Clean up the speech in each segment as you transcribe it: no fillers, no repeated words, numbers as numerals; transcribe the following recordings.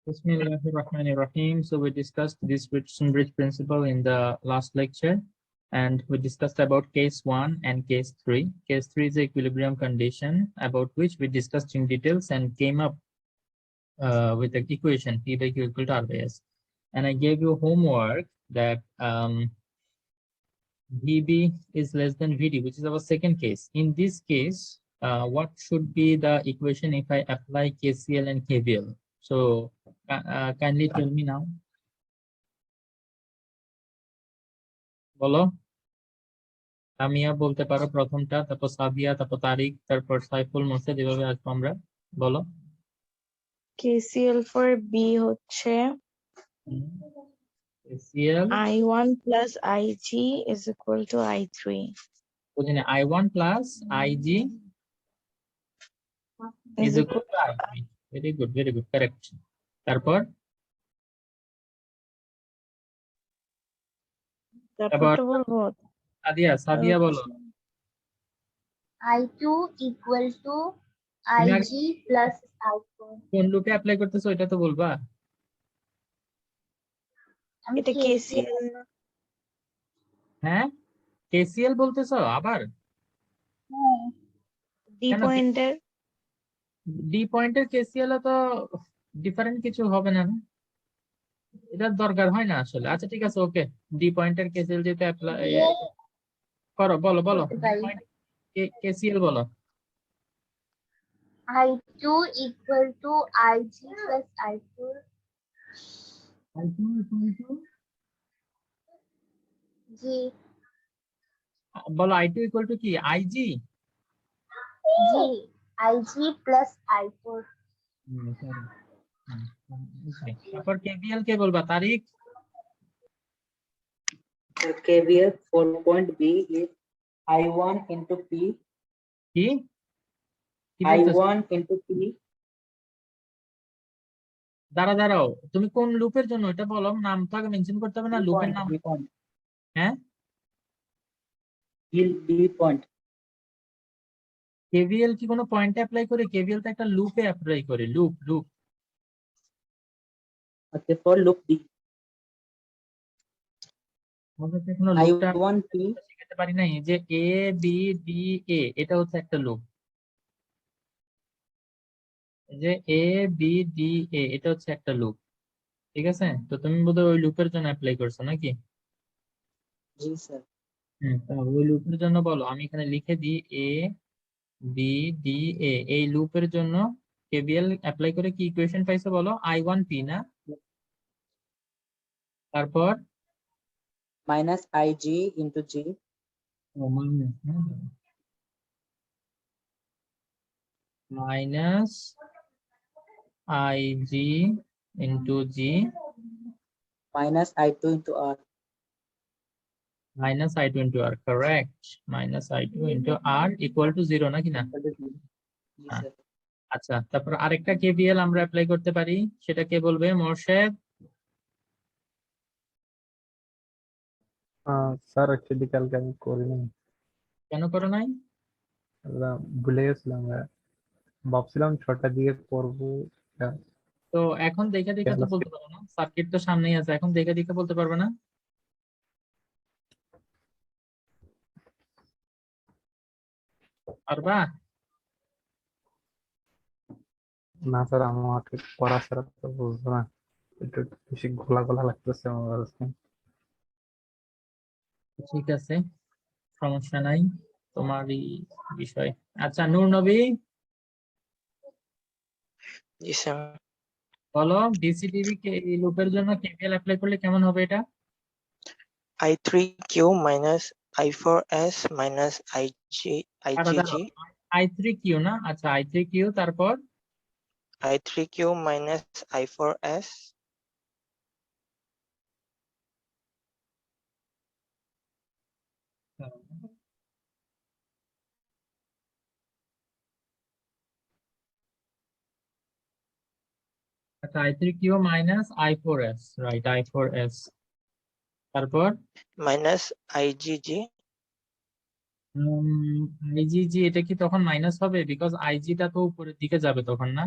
Bismillahirrahmanirrahim. So we discussed this bridge principle in the last lecture, and we discussed about case 1 and case 3. Case 3 is the equilibrium condition about which we discussed in details and came up with the equation P by Q equal to R by S. And I gave you homework that VB is less than VD, which is our second case. In this case, what should be the equation if I apply KCL and KVL? So kindly tell me now. বলো আমিয়া বলতে পারো প্রথমটা, তারপর সাদিয়া, তারপর তারিক, তারপর সাইফুল, মোর্শেদ, এভাবে আসবো আমরা। বলো। KCL for B হচ্ছে KCL I1 plus IG is equal to I3. বুঝিনি, I1 plus IG is equal to I3. Very good, correct. তারপর তারপরটা বলবো সাদিয়া বলো। I2 equal to IG plus I4. কোন লুপে অ্যাপ্লাই করতেছো এটা তো বলবা। এটা KCL হ্যাঁ, KCL বলতেছো আবার? D পয়েন্টের ডি পয়েন্টের KCL এ তো ডিফারেন্ট কিছু হবে না, এটার দরকার হয় না আসলে। আচ্ছা ঠিক আছে, ওকে। ডি পয়েন্টের KCL যেটা অ্যাপ্লাই করো, বলো KCL বলো। I2 equal to IG plus I4. I2 equal to G. বলো I2 equal to কি? IG G. IG plus I4. তারপর KVL কে বলবা? তারিক। KVL for point B is I1 into P. কি I1 into P. দাঁড়াও, তুমি কোন লুপের জন্য এটা বলো, নাম তো আগে মেনশন করতে হবে না, লুপের নাম। হ্যাঁ, B point. KVL কি কোনো পয়েন্টে অ্যাপ্লাই করে? KVL তো একটা লুপে অ্যাপ্লাই করে, loop. Okay, for loop B. I1 P শিখাতে পারি নাই যে A B D A, এটা হচ্ছে একটা লুপ। যে A B D A এটা হচ্ছে একটা লুপ, ঠিক আছে? তো তুমি বোধহয় ওই লুপের জন্য অ্যাপ্লাই করছো নাকি? জি স্যার। ওই লুপের জন্য বলো, আমি এখানে লিখে দিই A B D A, এই লুপের জন্য KVL অ্যাপ্লাই করে কি ইকুয়েশন পাইছো বলো? I1 P না? তারপর minus IG into G. Minus IG into G minus I2 into R. minus I2 into R, correct. Minus I2 into R equal to 0 নাকি না? আচ্ছা, তারপর আরেকটা KVL আমরা অ্যাপ্লাই করতে পারি, সেটা কে বলবে? মোর্শেদ। স্যার অ্যাকচুয়ালি কালকে আমি করিনি। কেন করো নাই? ভুলে গেছিলাম, ভাবছিলাম 6টার দিকে করবো। তো এখন দেখে তো বলতে পারো না, সার্কিট তো সামনেই আছে, এখন দেখে বলতে পারবে না? পারবা? না স্যার, আমাকে পড়া ছাড়া তো বুঝবো না, একটু বেশি ঘোলা লাগতেছে আমার কাছে। ঠিক আছে, সমস্যা নাই, তোমারই বিষয়। আচ্ছা, নূর নবী বলো, ডিসিডিবি কে এই লুপের জন্য KVL অ্যাপ্লাই করলে কেমন হবে এটা? I3Q minus I4S minus IGG. I3Q না? আচ্ছা, I3Q, তারপর I3Q minus I4S. আচ্ছা, I3Q minus I4S, right, I4S, তারপর minus IGG. IGG, এটা কি তখন মাইনাস হবে? বিকজ IG টা তো উপরের দিকে যাবে তখন, না?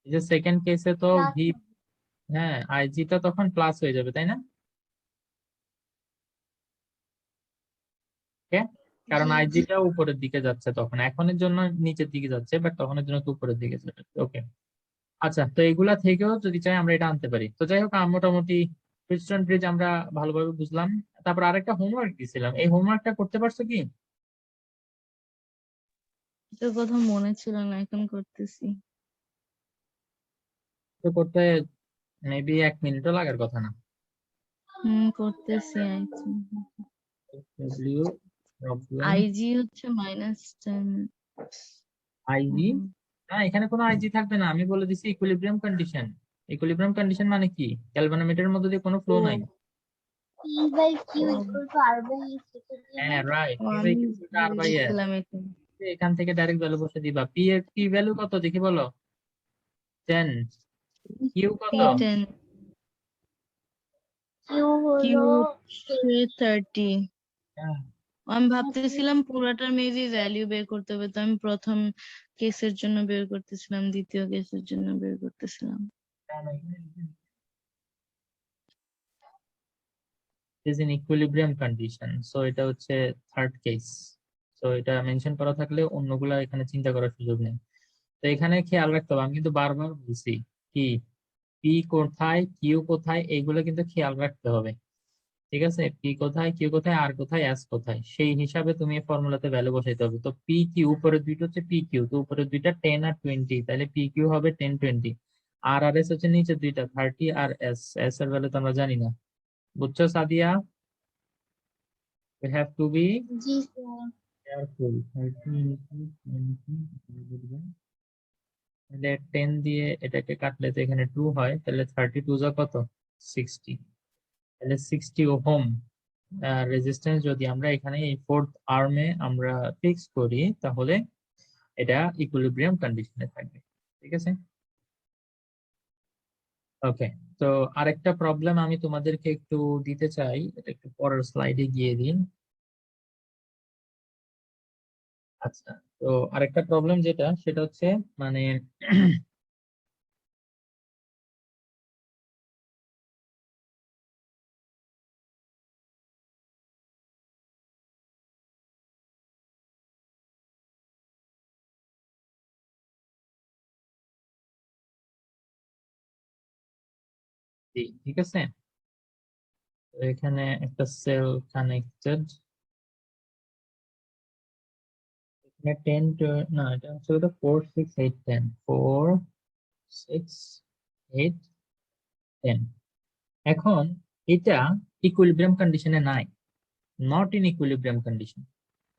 এই যে সেকেন্ড কেসে তো Plus ভি, হ্যাঁ আইজিটা তখন প্লাস হয়ে যাবে তাই না? ওকে, কারণ জি, জি। আইজিটা উপরের দিকে যাচ্ছে তখন, এখনের জন্য নিচের দিকে যাচ্ছে বাট তখনের জন্য তো উপরের দিকে যাবে। ওকে, আচ্ছা, তো এগুলা থেকেও যদি চাই আমরা এটা আনতে পারি। তো যাই হোক, মোটামুটি ফ্রিস্টন ব্রিজ আমরা ভালোভাবে বুঝলাম। তারপর আরেকটা হোমওয়ার্ক দিছিলাম, এই হোমওয়ার্কটা করতে পারছো কি? এটার কথা মনে ছিল না, এখন করতেছি। তো করতে মেবি 1 মিনিটও লাগার কথা না। করতেছি। ডব্লিউ প্রবলেম আইজি হচ্ছে -10। আইজি, না এখানে কোনো আইজি থাকবে না, আমি বলে দিছি ইকুইলিব্রিয়াম কন্ডিশন। ইকুইলিব্রিয়াম কন্ডিশন মানে কি, গ্যালভানোমিটারের মধ্যে দিয়ে কোনো ফ্লো নাই। P by Q equal to R by S লিখে হ্যাঁ দিলাম। রাইট, আমি আর বাই এস, দেখছিলাম এটা। এখান থেকে ডাইরেক্ট ভ্যালু বসে দিবা। পি এর পি ভ্যালু কত দেখি বলো? 10। কিউ কত? P10, Q হলো হচ্ছে 30। হ্যাঁ, আমি ভাবতেছিলাম পুরাটার মেবি ভ্যালু বের করতে হবে, তো আমি প্রথম কেসের জন্য বের করতেছিলাম, দ্বিতীয় কেসের জন্য বের করতেছিলাম। is in equilibrium condition, so এটা হচ্ছে থার্ড কেস। তো এটা মেনশন করা থাকলে অন্যগুলা এখানে চিন্তা করার সুযোগ নেই। তো এখানে খেয়াল রাখতে হবে, আমি কিন্তু বারবার বলছি কি পি কোথায় কিউ কোথায় এইগুলো কিন্তু খেয়াল রাখতে হবে। ঠিক আছে, পি কোথায় কিউ কোথায় আর কোথায় এস কোথায়, সেই হিসাবে তুমি ফর্মুলাতে ভ্যালু বসাইতে হবে। তো পি কিউ উপরের দুইটা হচ্ছে পি কিউ, তো উপরের দুইটা 10 আর 20, তাহলে পি কিউ হবে 10 20। আর আর এস হচ্ছে নিচের দুইটা 30 আর এস, এস এর ভ্যালু তো আমরা জানি না। বুঝছো Sadia? we have to be G sir. careful. 30 into 20 তাহলে 10 দিয়ে এটাকে কাটলে তো এখানে 2 হয়, তাহলে 32 যা কত 60, তাহলে 60 ওহম রেজিস্ট্যান্স যদি আমরা এখানে এই ফোর্থ আর্মে আমরা ফিক্স করি তাহলে এটা ইকুইলিব্রিয়াম কন্ডিশনে থাকবে। ঠিক আছে, ওকে। তো আরেকটা প্রবলেম আমি তোমাদেরকে একটু দিতে চাই, এটা একটু পরের স্লাইডে গিয়ে দিন। আচ্ছা, তো আরেকটা প্রবলেম যেটা সেটা হচ্ছে মানে ঠিক আছে, তো এখানে একটা সেল কানেক্টেড, এখানে 10 না এটা হচ্ছে 4 6 8 10, 4 6 8 10। এখন এটা ইকুইলিব্রিয়াম কন্ডিশনে নাই, নট ইন ইকুইলিব্রিয়াম কন্ডিশন।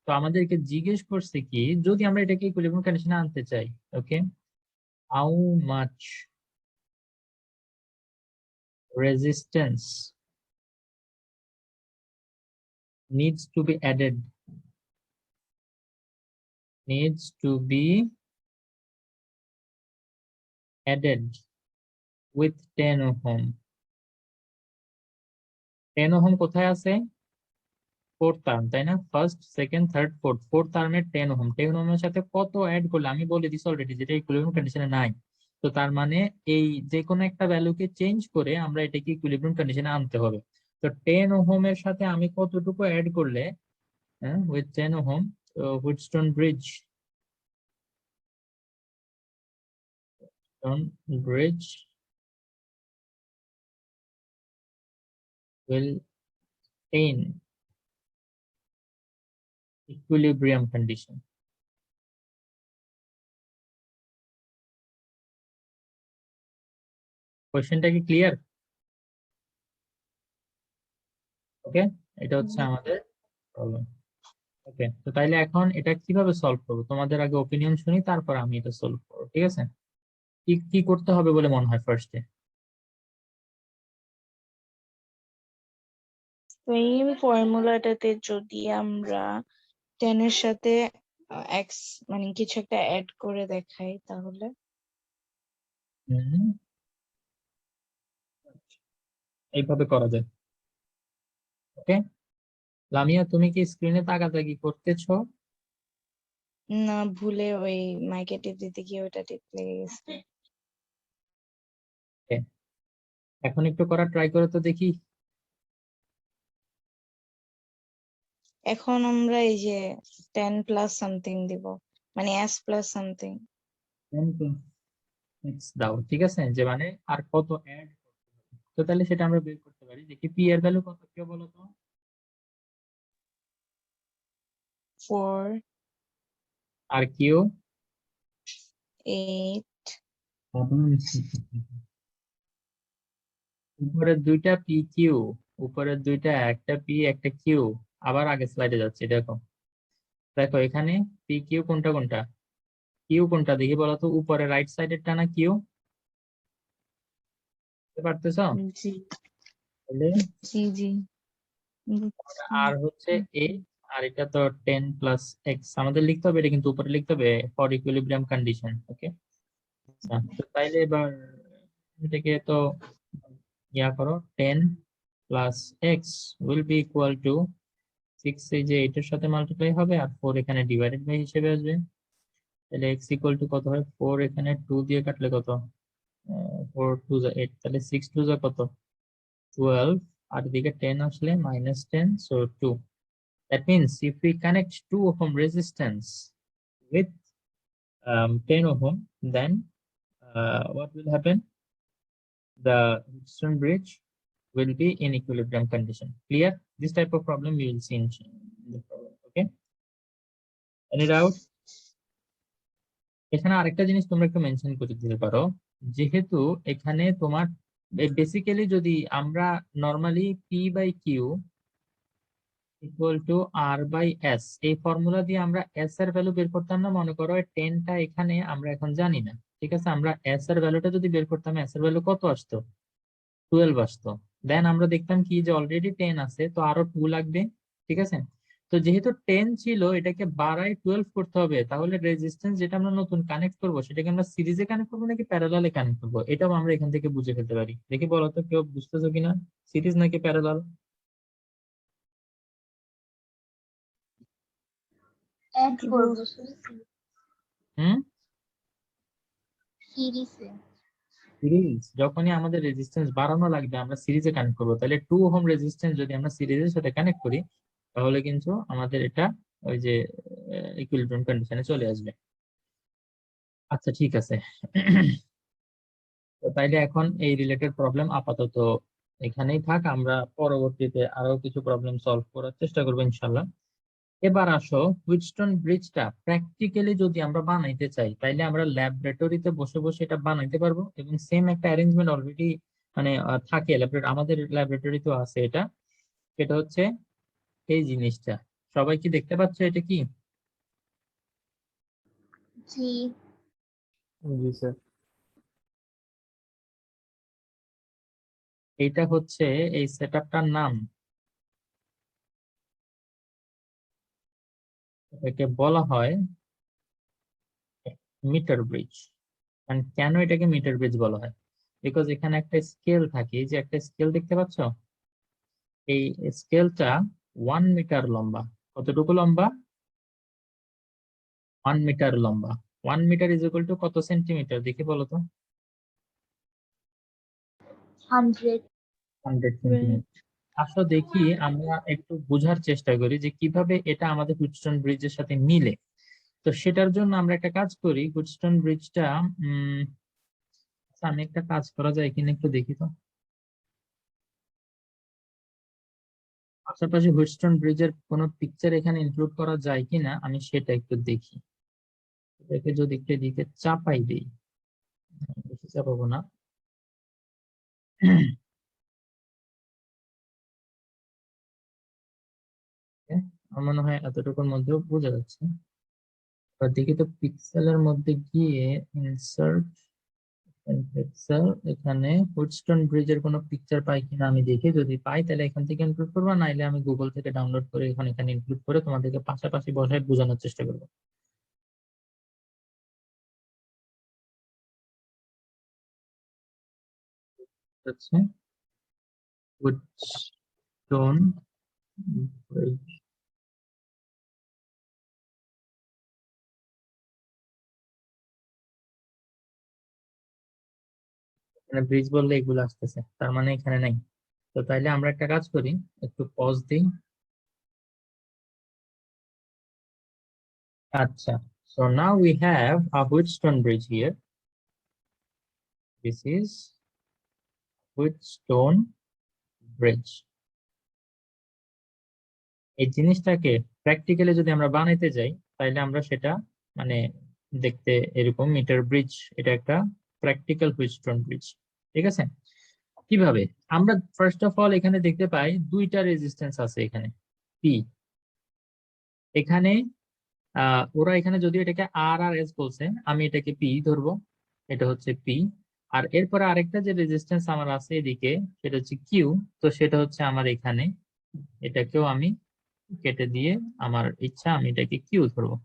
তো আমাদেরকে জিজ্ঞেস করছে কি, যদি আমরা এটাকে ইকুইলিব্রিয়াম কন্ডিশনে আনতে চাই, okay, how much resistance needs to be added with 10 ohm। 10 ohm কোথায় আছে? ফোর্থ টার্ম, তাই না? First second third fourth, fourth টার্মের 10 ওহম, 10 ওহমের সাথে কত অ্যাড করলে, আমি বলে দিছি অলরেডি যেটা ইকুইলিব্রিয়াম কন্ডিশনে নাই। তো তার মানে এই যে কোনো একটা ভ্যালুকে চেঞ্জ করে আমরা এটাকে ইকুইলিব্রিয়াম কন্ডিশনে আনতে হবে। তো 10 ওহমের সাথে আমি কতটুকু অ্যাড করলে, হ্যাঁ, with 10 ohm Wheatstone bridge will attain equilibrium condition। কোশ্চেনটা কি ক্লিয়ার? ওকে, এটা হচ্ছে আমাদের প্রবলেম। ওকে, তো তাইলে এখন এটা কিভাবে সলভ করবো, তোমাদের আগে ওপিনিয়ন শুনি, তারপর আমি এটা সলভ করবো। ঠিক আছে, কি কি করতে হবে বলে মনে হয় ফার্স্টে? সেম ফর্মুলাটাতে যদি আমরা 10 এর সাথে এক্স মানে কিছু একটা অ্যাড করে দেখাই তাহলে এইভাবে করা যায়। ওকে, লামিয়া তুমি কি স্ক্রিনে তাকাতাকি করতেছো? না, ভুলে ওই মাইকে টিপ দিতে গিয়ে ওটা টিপ লেগে গেছে। Okay, এখন একটু করা ট্রাই করো তো দেখি। এখন আমরা এই যে 10 প্লাস সামথিং দিব, মানে s plus something. 10 plus x দাও, ঠিক আছে, যে মানে আর কত অ্যাড, তো তাহলে সেটা আমরা বের করতে পারি। দেখি পি এর ভ্যালু কত, কেউ বলো তো। 4 আর কিউ 8 উপরের দুইটা পি কিউ, উপরের দুইটা, একটা পি একটা কিউ। আবার আগে স্লাইডে যাচ্ছি, দেখো দেখো এখানে পি কিউ কোনটা কোনটা, কিউ কোনটা দেখি বলো তো, উপরে রাইট সাইডেরটা না কিউ, বুঝতে পারতেছ? জি তাহলে জি জি বুঝছি। আর হচ্ছে এ, আর এটা তো 10 প্লাস এক্স আমাদের লিখতে হবে, এটা কিন্তু উপরে লিখতে হবে ফর ইকুইলিব্রিয়াম কন্ডিশন। ওকে, তো তাইলে এবার এটাকে তো ইয়া করো, 10 plus x will be equal two 6, এই যে এটার সাথে মাল্টিপ্লাই হবে আর 4 এখানে ডিভাইডেড বাই হিসেবে আসবে। তাহলে এক্স ইকুয়াল টু কত হয়, 4 এখানে 2 দিয়ে কাটলে কত, 4 2 যা 8, তাহলে 6 2 যা কত 12, আর এদিকে 10 আসলে -10, so 2. That means if we connect 2 ohm resistance with 10 ohm, then what will happen? The Wheatstone bridge will be in equilibrium condition. Clear? This type of problem we will see in the problem. Okay? Any doubt? এখানে আরেকটা জিনিস তোমরা একটু mention করে দিতে পারো, যেহেতু এখানে তোমার বেসিক্যালি যদি আমরা normally P by Q equal to R by S, এই ফর্মুলা দিয়ে আমরা এস এর ভ্যালু বের করতাম না, মনে করো 10টা এখানে আমরা এখন জানি না, ঠিক আছে, আমরা এস এর ভ্যালুটা যদি বের করতাম, এস এর ভ্যালু কত আসতো, 12 আসতো। দেন আমরা দেখতাম কি যে অলরেডি 10 আছে, তো আরো 2 লাগবে, ঠিক আছে। তো যেহেতু 10 ছিল, এটাকে বাড়াই 12 করতে হবে, তাহলে রেজিস্ট্যান্স যেটা আমরা নতুন কানেক্ট করবো সেটাকে আমরা সিরিজে কানেক্ট করবো নাকি প্যারালালে কানেক্ট করবো, এটাও আমরা এখান থেকে বুঝে ফেলতে পারি। দেখি বলো তো, কেউ বুঝতেছো কিনা, সিরিজ নাকি প্যারালাল? অ্যাড করবো হুম, সিরিজে। সিরিজ যখনই আমাদের রেজিস্ট্যান্স বাড়ানো লাগবে আমরা সিরিজে কানেক্ট করবো, তাহলে 2 ওহম রেজিস্ট্যান্স যদি আমরা সিরিজের সাথে কানেক্ট করি, তাহলে কিন্তু আমাদের এটা ওই যে ইকুইলিব্রিয়াম কন্ডিশনে চলে আসবে। আচ্ছা ঠিক আছে। তো তাইলে এখন এই রিলেটেড প্রবলেম আপাতত এখানেই থাক, আমরা পরবর্তীতে আরো কিছু প্রবলেম সলভ করার চেষ্টা করবো ইনশাল্লাহ। এবার আসো, হুইটস্টোন ব্রিজটা প্র্যাকটিক্যালি যদি আমরা বানাইতে চাই, তাইলে আমরা ল্যাবরেটরিতে বসে বসে এটা বানাইতে পারবো, এবং সেম একটা অ্যারেঞ্জমেন্ট অলরেডি মানে থাকে আমাদের ল্যাবরেটরিতেও আছে এটা। এটা হচ্ছে এই জিনিসটা, সবাই কি দেখতে পাচ্ছ এটা কি? জি জি স্যার। এইটা হচ্ছে এই সেটআপটার নাম, এটাকে বলা হয় মিটার ব্রিজ। কেন এটাকে মিটার ব্রিজ বলা হয়, বিকজ এখানে একটা স্কেল থাকে, এই যে একটা স্কেল দেখতে পাচ্ছ, এই স্কেলটা 1 মিটার লম্বা। কতটুকু লম্বা? 1 মিটার লম্বা। 1 মিটার ইজ ইকুয়াল টু কত সেন্টিমিটার দেখি বলো তো? 100 100 সেন্টিমিটার। আসো দেখি আমরা একটু বোঝার চেষ্টা করি যে কিভাবে এটা আমাদের হুইটস্টোন ব্রিজের সাথে মিলে। তো সেটার জন্য আমরা একটা কাজ করি, হুইটস্টোন ব্রিজটা আমি একটা কাজ করা যায় কিনা একটু দেখি তো, পাশাপাশি হুইটস্টোন ব্রিজের কোনো পিকচার এখানে ইনক্লুড করা যায় কিনা আমি সেটা একটু দেখি। এটাকে যদি একটু এদিকে চাপাই দিই, বেশি চাপাবো না। আমার মনে হয় এতটুকুর মধ্যেও বোঝা যাচ্ছে। এবার দেখি তো পিক্সেলের মধ্যে গিয়ে ইনসার্ট পিক্সেল, এখানে হুইটস্টোন ব্রিজের কোনো পিকচার পাই কিনা আমি দেখি, যদি পাই তাহলে এখান থেকে ইনক্লুড করবো, নাইলে আমি গুগল থেকে ডাউনলোড করে এখানে ইনক্লুড করে তোমাদেরকে পাশাপাশি বসায় বোঝানোর চেষ্টা করবো। আচ্ছা, হুইটস্টোন ব্রিজ, মানে ব্রিজ বললে এগুলো আসতেছে, তার মানে এখানে নাই। তো তাইলে আমরা একটা কাজ করি, একটু পজ দিই। আচ্ছা, so now we have a Wheatstone bridge here. This is Wheatstone bridge. এই জিনিসটাকে প্র্যাকটিক্যালি যদি আমরা বানাইতে যাই তাহলে আমরা সেটা মানে দেখতে এরকম মিটার ব্রিজ, এটা একটা প্র্যাকটিক্যাল হুইটস্টোন ব্রিজ। ঠিক আছে, কিভাবে আমরা ফার্স্ট অফ অল এখানে দেখতে পাই দুইটা রেজিস্ট্যান্স আছে এখানে পি। এখানে ওরা এখানে যদি এটাকে আর আর এস বলছে, আমি এটাকে পি ধরবো, এটা হচ্ছে পি। আর এরপরে আরেকটা যে রেজিস্ট্যান্স আমার আছে এদিকে সেটা হচ্ছে কিউ, তো সেটা হচ্ছে আমার এখানে, এটাকেও আমি কেটে দিয়ে আমার ইচ্ছা আমি এটাকে কিউ ধরবো।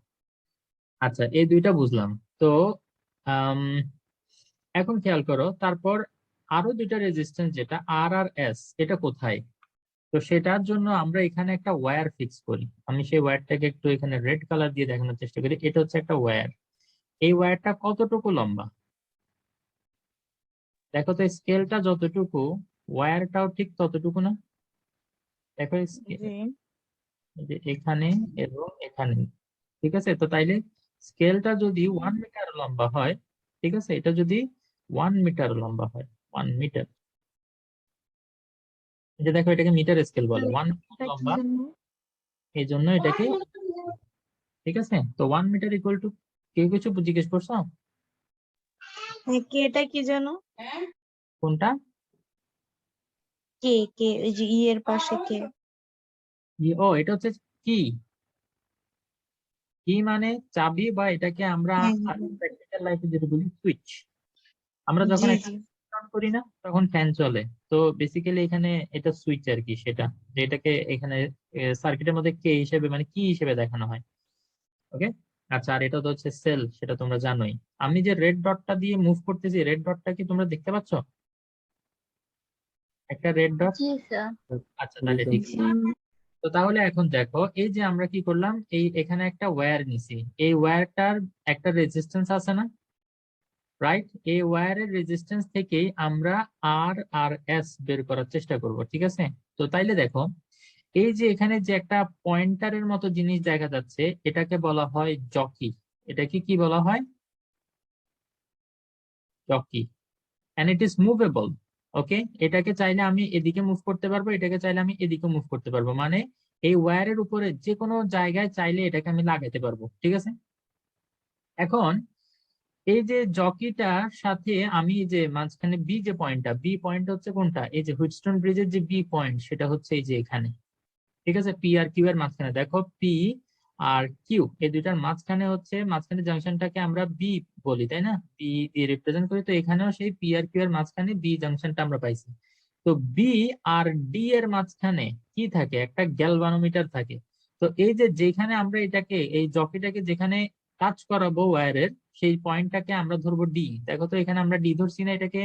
আচ্ছা, এই দুইটা বুঝলাম। তো এখন খেয়াল করো, তারপর আরো দুইটা রেজিস্ট্যান্স যেটা আর আর এস, এটা কোথায়? তো সেটার জন্য আমরা এখানে একটা ওয়্যার ফিক্স করি। আমি সেই ওয়্যারটাকে একটু এখানে রেড কালার দিয়ে দেখানোর চেষ্টা করি। এটা হচ্ছে একটা ওয়্যার। এই ওয়্যারটা কতটুকু লম্বা দেখো তো, স্কেলটা যতটুকু ওয়্যারটাও ঠিক ততটুকু না? দেখো জি যে এখানে এবং এখানে, ঠিক আছে? তো তাইলে স্কেলটা যদি 1 মিটার লম্বা হয়, ঠিক আছে, এটা যদি 1 মিটার লম্বা হয়, 1 মিটার, যে দেখো এটাকে মিটার স্কেল বলে, 1 মিটার লম্বা, এই জন্য এটাকে, ঠিক আছে? তো 1 মিটার ইকুয়াল টু, কেউ কিছু জিজ্ঞেস করছো? কে, এটা কি জানো? কোনটা? কে কে ওই যে এর পাশে কে? ও, এটা হচ্ছে কি। কি মানে চাবি, বা এটাকে আমরা হ্যাঁ, প্র্যাকটিক্যাল লাইফে যেটা বলি সুইচ। আমরা যখন জি একটা জি অন করি না তখন ফ্যান চলে, তো বেসিক্যালি এখানে এটা সুইচ আর কি, সেটা যে এটাকে এখানে সার্কিটের মধ্যে কে হিসেবে মানে কি হিসেবে দেখানো হয়। ওকে, আচ্ছা, আর এটা তো হচ্ছে সেল, সেটা তোমরা জানোই। আমি যে রেড ডটটা দিয়ে মুভ করতেছি, রেড ডটটা কি তোমরা দেখতে পাচ্ছ? একটা রেড ডট। জি স্যার। আচ্ছা, তাহলে ঠিক আছে। তো তাহলে এখন দেখো, এই যে আমরা কি করলাম, এই এখানে একটা ওয়্যার নিছি, এই ওয়্যারটার একটা রেজিস্ট্যান্স আছে না, রাইট? এই ওয়্যারের রেজিস্ট্যান্স থেকেই আমরা আর আর এস বের করার চেষ্টা করব, ঠিক আছে? তো তাইলে দেখো, এই যে এখানে যে একটা পয়েন্টারের মতো জিনিস দেখা যাচ্ছে, এটাকে বলা হয় জকি। এটাকে কি বলা হয়? Jockey. And it is movable. Okay, এটাকে চাইলে আমি এদিকে মুভ করতে পারবো, এটাকে চাইলে আমি এদিকে মুভ করতে পারবো, মানে এই ওয়্যারের উপরে যে কোনো জায়গায় চাইলে এটাকে আমি লাগাতে পারবো, ঠিক আছে? এখন এই যে জকিটার সাথে আমি যে মাঝখানে বি যে পয়েন্টটা, বি পয়েন্ট হচ্ছে কোনটা? এই যে হুইটস্টোন ব্রিজের যে বি পয়েন্ট, সেটা হচ্ছে এই যে এখানে, ঠিক আছে? পি আর কিউ এর মাঝখানে দেখো, পি আর কিউ এই দুইটার মাঝখানে হচ্ছে, মাঝখানে জাংশনটাকে আমরা বি বলি, তাই না? বি দিয়ে রিপ্রেজেন্ট করি। তো এখানেও সেই পি আর কিউ এর মাঝখানে বি জাংশনটা আমরা পাইছি। তো বি আর ডি এর মাঝখানে কি থাকে? একটা গ্যালভানোমিটার থাকে। তো এই যে যেখানে আমরা এটাকে, এই জকিটাকে যেখানে টাচ করাবো ওয়্যারের, সেই পয়েন্টটাকে আমরা ধরবো ডি। দেখো তো এখানে আমরা ডি ধরছি না এটাকে?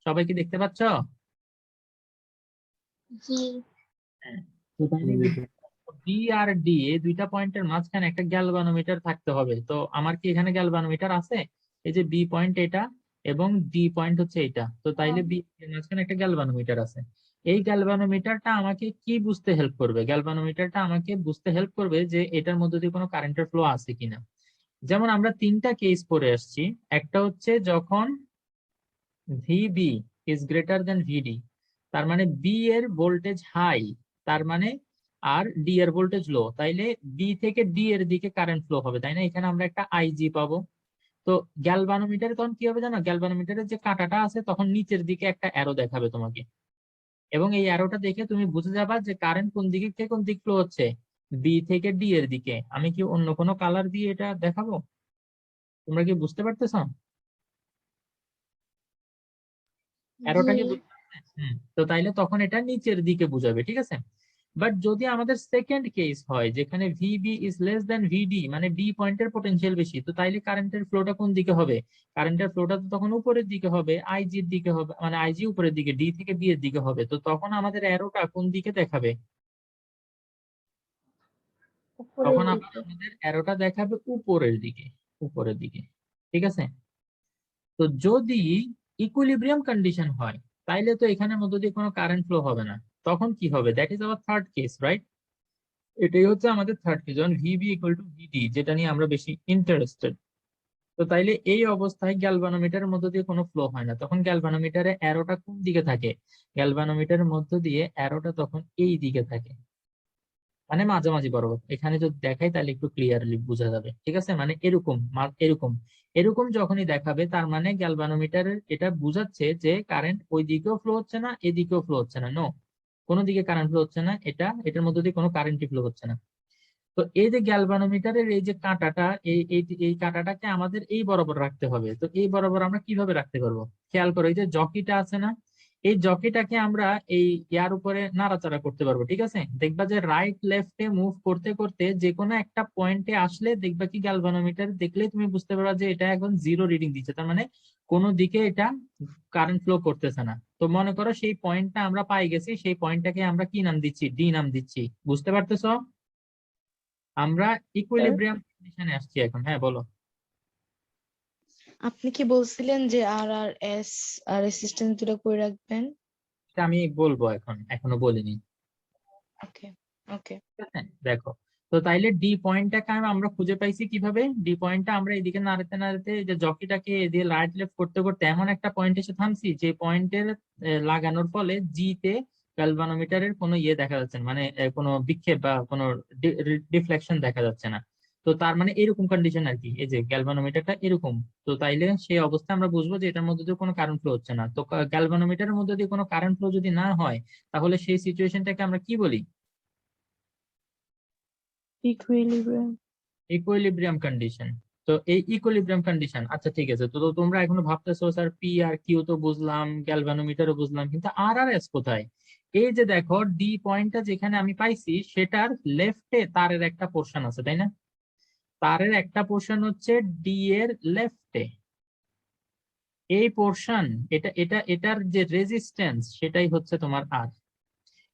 সবাই কি দেখতে পাচ্ছ? জি। হ্যাঁ। তো তাহলে বি আর ডি এই দুইটা পয়েন্টের মাঝখানে একটা গ্যালভানোমিটার থাকতে হবে। তো আমার কি এখানে গ্যালভানোমিটার আছে? এই যে বি পয়েন্ট এটা এবং ডি পয়েন্ট হচ্ছে এটা, তো তাইলে বি এর মাঝখানে একটা গ্যালভানোমিটার আছে। এই গ্যালভানোমিটারটা আমাকে কি বুঝতে হেল্প করবে? গ্যালভানোমিটারটা আমাকে বুঝতে হেল্প করবে যে এটার মধ্যে দিয়ে কোনো কারেন্টের ফ্লো আছে কিনা। যেমন আমরা তিনটা কেস পড়ে আসছি। একটা হচ্ছে যখন ভিবি ইজ গ্রেটার দেন ভিডি, তার মানে বি এর ভোল্টেজ হাই, তার মানে আর ডি এর ভোল্টেজ লো, তাইলে বি থেকে ডি এর দিকে কারেন্ট ফ্লো হবে, তাই না? এখানে আমরা একটা আইজি পাবো। তো গ্যালভানোমিটারে তখন কি হবে জানো? গ্যালভানোমিটারের যে কাঁটাটা আছে তখন নিচের দিকে একটা অ্যারো দেখাবে তোমাকে, এবং এই অ্যারোটা দেখে তুমি বুঝে যাবা যে কারেন্ট কোন দিকে থেকে কোন দিক ফ্লো হচ্ছে, বি থেকে ডি এর দিকে। আমি কি অন্য কোনো কালার দিয়ে এটা দেখাবো? তোমরা কি বুঝতে পারতেছো অ্যারোটা কি? জি। তো তাইলে তখন এটা নিচের দিকে বুঝাবে, ঠিক আছে? বাট যদি আমাদের সেকেন্ড কেস হয় যেখানে ভিবি ইজ লেস দেন ভিডি, মানে ডি পয়েন্টের পোটেনশিয়াল বেশি, তো তাইলে কারেন্টের ফ্লোটা কোন দিকে হবে? কারেন্টের ফ্লোটা তো তখন উপরের দিকে হবে, আইজির দিকে হবে, মানে আইজি উপরের দিকে, ডি থেকে বি এর দিকে হবে। তো তখন আমাদের অ্যারোটা কোন দিকে দেখাবে? উপরের তখন আবার দিকে। আমাদের অ্যারোটা দেখাবে উপরের দিকে, উপরের দিকে, ঠিক আছে? তো যদি ইকুইলিব্রিয়াম কন্ডিশন হয়, তাইলে তো এখানের মধ্য দিয়ে কোনো কারেন্ট ফ্লো হবে না। তখন কি হবে? That is our third case, right? এটাই হচ্ছে আমাদের থার্ড কেস, যখন ভিবি ইকুয়াল টু ভিডি, যেটা নিয়ে আমরা বেশি ইন্টারেস্টেড। তো তাইলে এই অবস্থায় গ্যালভানোমিটারের মধ্য দিয়ে কোনো ফ্লো হয় না, তখন গ্যালভানোমিটারে অ্যারোটা কোন দিকে থাকে? গ্যালভানোমিটারের মধ্য দিয়ে অ্যারোটা তখন এই দিকে থাকে, মানে মাঝামাঝি বরাবর। এখানে যদি দেখাই তাহলে একটু ক্লিয়ারলি বোঝা যাবে, ঠিক আছে? মানে এরকম এরকম এরকম যখনই দেখাবে, তার মানে গ্যালভানোমিটারের এটা বুঝাচ্ছে যে কারেন্ট ওই দিকেও ফ্লো হচ্ছে না, এদিকেও ফ্লো হচ্ছে না, নো, কোনো দিকে কারেন্ট ফ্লো হচ্ছে না, এটার মধ্যে দিয়ে কোনো কারেন্টই ফ্লো হচ্ছে না। তো এই যে গ্যালভানোমিটারের এই যে কাঁটাটা, এই কাঁটাটাকে আমাদের এই বরাবর রাখতে হবে। তো এই বরাবর আমরা কিভাবে রাখতে পারবো? খেয়াল করো, এই যে জকিটা আছে না, এই জকিটাকে আমরা এই ইয়ার উপরে নাড়াচাড়া করতে পারবো, ঠিক আছে? দেখবা যে রাইট লেফটে মুভ করতে করতে যে কোনো একটা পয়েন্টে আসলে দেখবা কি গ্যালভানোমিটার দেখলে তুমি বুঝতে পারবা যে এটা এখন 0 রিডিং দিচ্ছে, তার মানে কোনো দিকে এটা কারেন্ট ফ্লো করতেছে না। তো মনে করো সেই পয়েন্টটা আমরা পাই গেছি, সেই পয়েন্টটাকে আমরা কি নাম দিচ্ছি? ডি নাম দিচ্ছি। বুঝতে পারতেছো? আমরা ইকুইলিব্রিয়াম কন্ডিশনে আসছি এখন। হ্যাঁ বলো। আপনি কি বলছিলেন যে আর আর এস আর রেসিস্ট্যান্স দুটো করে রাখবেন? এটা আমি বলবো, এখনো বলিনি, ওকে ওকে। ঠিক আছে? দেখো, তো তাইলে ডি পয়েন্টটাকে আমরা খুঁজে পাইছি কিভাবে? ডি পয়েন্টটা আমরা এদিকে নাড়াতে নাড়াতে যে জকিটাকে দিয়ে রাইট লেফট করতে করতে এমন একটা পয়েন্ট এসে থামছি, যে পয়েন্টের লাগানোর ফলে জি তে গ্যালভানোমিটারের কোনো ইয়ে দেখা যাচ্ছে না, মানে কোনো বিক্ষেপ বা কোনো ডিফ্লেকশন দেখা যাচ্ছে না। তো তার মানে এরকম কন্ডিশন আর কি, এই যে গ্যালভানোমিটারটা এরকম। তো তাইলে সেই অবস্থায় আমরা বুঝবো যে এটার মধ্যে দিয়ে কোনো কারেন্ট ফ্লো হচ্ছে না। তো গ্যালভানোমিটারের মধ্যে দিয়ে কোনো কারেন্ট ফ্লো যদি না হয়, তাহলে সেই সিচুয়েশনটাকে আমরা কি বলি? ইকুইলিব্রিয়াম। Equilibrium condition. তো এই ইকুইলিব্রিয়াম কন্ডিশন, আচ্ছা ঠিক আছে, তো তোমরা এখনো ভাবতেছো স্যার পি আর কিউ তো বুঝলাম, গ্যালভানোমিটারও বুঝলাম, কিন্তু আর আর এস কোথায়? এই যে দেখো ডি পয়েন্টটা যেখানে আমি পাইছি, সেটার লেফটে তারের একটা পোর্শন আছে, তাই না? তারের একটা পোর্শন হচ্ছে ডি এর লেফটে, এই পোর্শন, এটার যে রেজিস্ট্যান্স সেটাই হচ্ছে তোমার আর।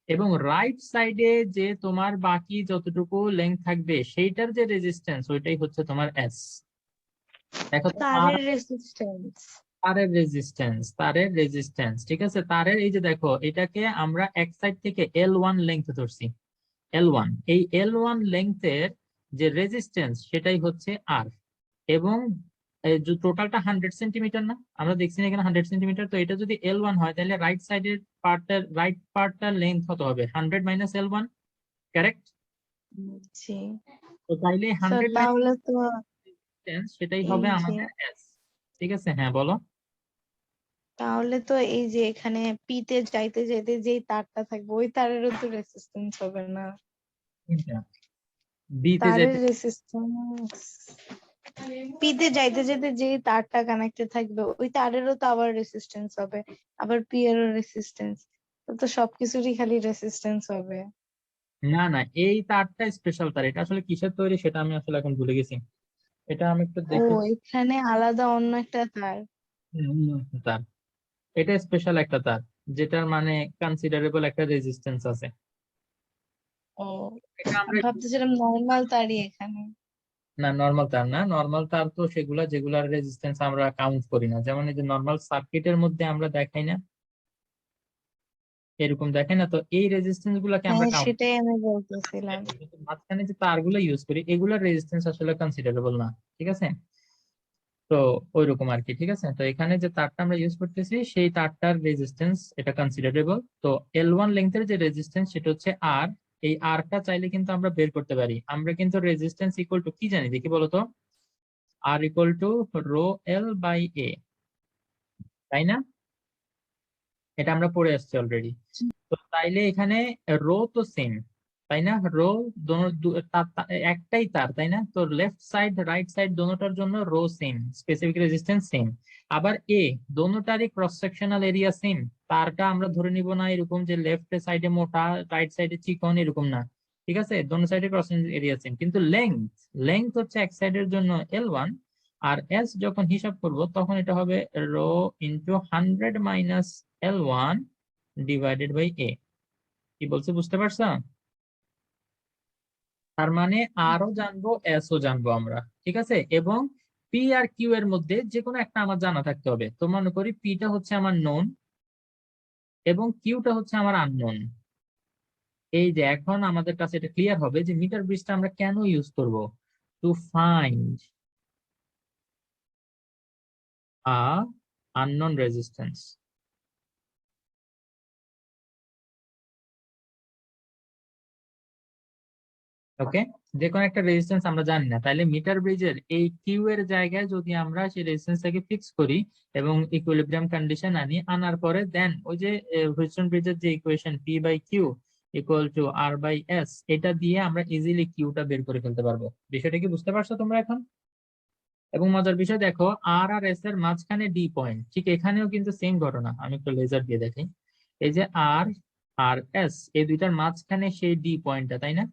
এবং রাইট সাইডে যে তোমার বাকি যতটুকু লেন্থ থাকবে সেইটার যে রেজিস্ট্যান্স, ওইটাই হচ্ছে তোমার এস। দেখো তো, তারের রেসিস্ট্যান্স। তারের রেজিস্ট্যান্স, ঠিক আছে? তারের এই যে দেখো, এটাকে আমরা এক সাইড থেকে L1 লেন্থ ধরছি, L1, এই L1 লেন্থের যে রেজিস্ট্যান্স সেটাই হচ্ছে আর। এবং টোটালটা 100 সেন্টিমিটার না, আমরা দেখছি না এখানে 100 সেন্টিমিটার। তো এটা যদি L1 হয়, তাহলে রাইট সাইডের রাইট পার্টটার লেন্থ কত হবে? 100 মাইনাস L1, কারেক্ট? জি তো তাইলে স্যার, 100 তাহলে তো মাইনাস সেটাই এই হবে যে আমাদের এস, ঠিক আছে? হ্যাঁ বলো। তাহলে তো এই যে এখানে পিতে যাইতে যাইতে যেই তারটা থাকবে ওই তারেরও তো রেসিস্ট্যান্স হবে না। বিতে তারের যেতে রেসিস্ট্যান্স পিতে যাইতে যাইতে যেই তারটা কানেক্টেড থাকবে ওই তারেরও তো আবার রেসিস্ট্যান্স হবে, আবার পি এরও রেসিস্ট্যান্স, তো সবকিছুরই খালি রেসিস্ট্যান্স হবে। না না, এই তারটা স্পেশাল তার, এটা আসলে কিসের তৈরি সেটা আমি আসলে এখন ভুলে গেছি, এটা আমি একটু ও, দেখে। এখানে আলাদা অন্য একটা তার। তার, এটা স্পেশাল একটা তার, যেটার মানে কনসিডারেবল একটা রেজিস্ট্যান্স আছে। ও, এটা আমরা আমি ভাবতেছিলাম নর্মাল তারই এখানে। না, নর্মাল তার না, নর্মাল তার তো সেগুলা যেগুলার রেজিস্ট্যান্স আমরা কাউন্ট করি না, যেমন এই যে নর্মাল সার্কিটের মধ্যে আমরা দেখাই না, এরকম দেখাই না, তো এই রেজিস্ট্যান্স গুলাকে আমরা হ্যাঁ, কাউন্ট, সেটাই আমি বলতেছিলাম। কিন্তু মাঝখানে যে তারগুলো ইউজ করি এগুলার রেজিস্ট্যান্স আসলে কনসিডারেবল না, ঠিক আছে? তো ওইরকম আর কি, ঠিক আছে? তো এখানে যে তারটা আমরা ইউজ করতেছি সেই তারটার রেজিস্ট্যান্স এটা কনসিডারেবল। তো L1 লেন্থের যে রেজিস্ট্যান্স সেটা হচ্ছে আর। এই আরটা চাইলে কিন্তু আমরা বের করতে পারি। আমরা কিন্তু রেজিস্ট্যান্স ইকুয়াল টু কি জানি দেখি বলতো? R equal to rho L by A, তাই না? এটা আমরা পড়ে আসছি অলরেডি। তো তাইলে এখানে রো তো সেম, তাই না? রো একটাই তার, তাই না? তো লেফট সাইড রাইট সাইড দোনোটার জন্য rho same, specific resistance same. আবার এ, দোনোটারই ক্রস সেকশনাল এরিয়া সেম। তারটা আমরা ধরে নিব না এরকম যে লেফট সাইডে মোটা রাইট সাইডে চিকন, এরকম না, ঠিক আছে? দোনো সাইডে ক্রস এরিয়া সেম, কিন্তু লেংথ হচ্ছে এক সাইডের জন্য L1, আর এস যখন হিসাব করব তখন এটা হবে rho into 100 minus L1 divided by A. কি বলছে বুঝতে পারছো? তার মানে আরও জানবো এস ও জানবো আমরা, ঠিক আছে? এবং পি আর কিউ এর মধ্যে যে কোনো একটা আমার জানা থাকতে হবে। তো মনে করি পিটা হচ্ছে আমার নোন এবং কিউটা হচ্ছে আমার আননোন। এই যে এখন আমাদের কাছে এটা ক্লিয়ার হবে যে মিটার ব্রিজটা আমরা কেন ইউজ করব, to find a unknown resistance. Okay, যে কোনো একটা রেজিস্ট্যান্স আমরা জানি না, তাহলে মিটার ব্রিজের এই কিউ এর জায়গায় যদি আমরা সেই রেজিস্ট্যান্সটাকে ফিক্স করি এবং ইকুইলিব্রিয়াম কন্ডিশন আনার পরে দেন ওই যে হুইটস্টোন ব্রিজের যে equation P by Q equal to R by S, এটা দিয়ে আমরা ইজিলি কিউটা বের করে ফেলতে পারবো। বিষয়টা কি বুঝতে পারছো তোমরা এখন? এবং মজার বিষয় দেখো, আর আর এস এর মাঝখানে ডি পয়েন্ট, ঠিক এখানেও কিন্তু সেম ঘটনা। আমি একটু লেজার দিয়ে দেখাই। এই যে আর আর এস এই দুইটার মাঝখানে সেই ডি পয়েন্টটা, তাই না?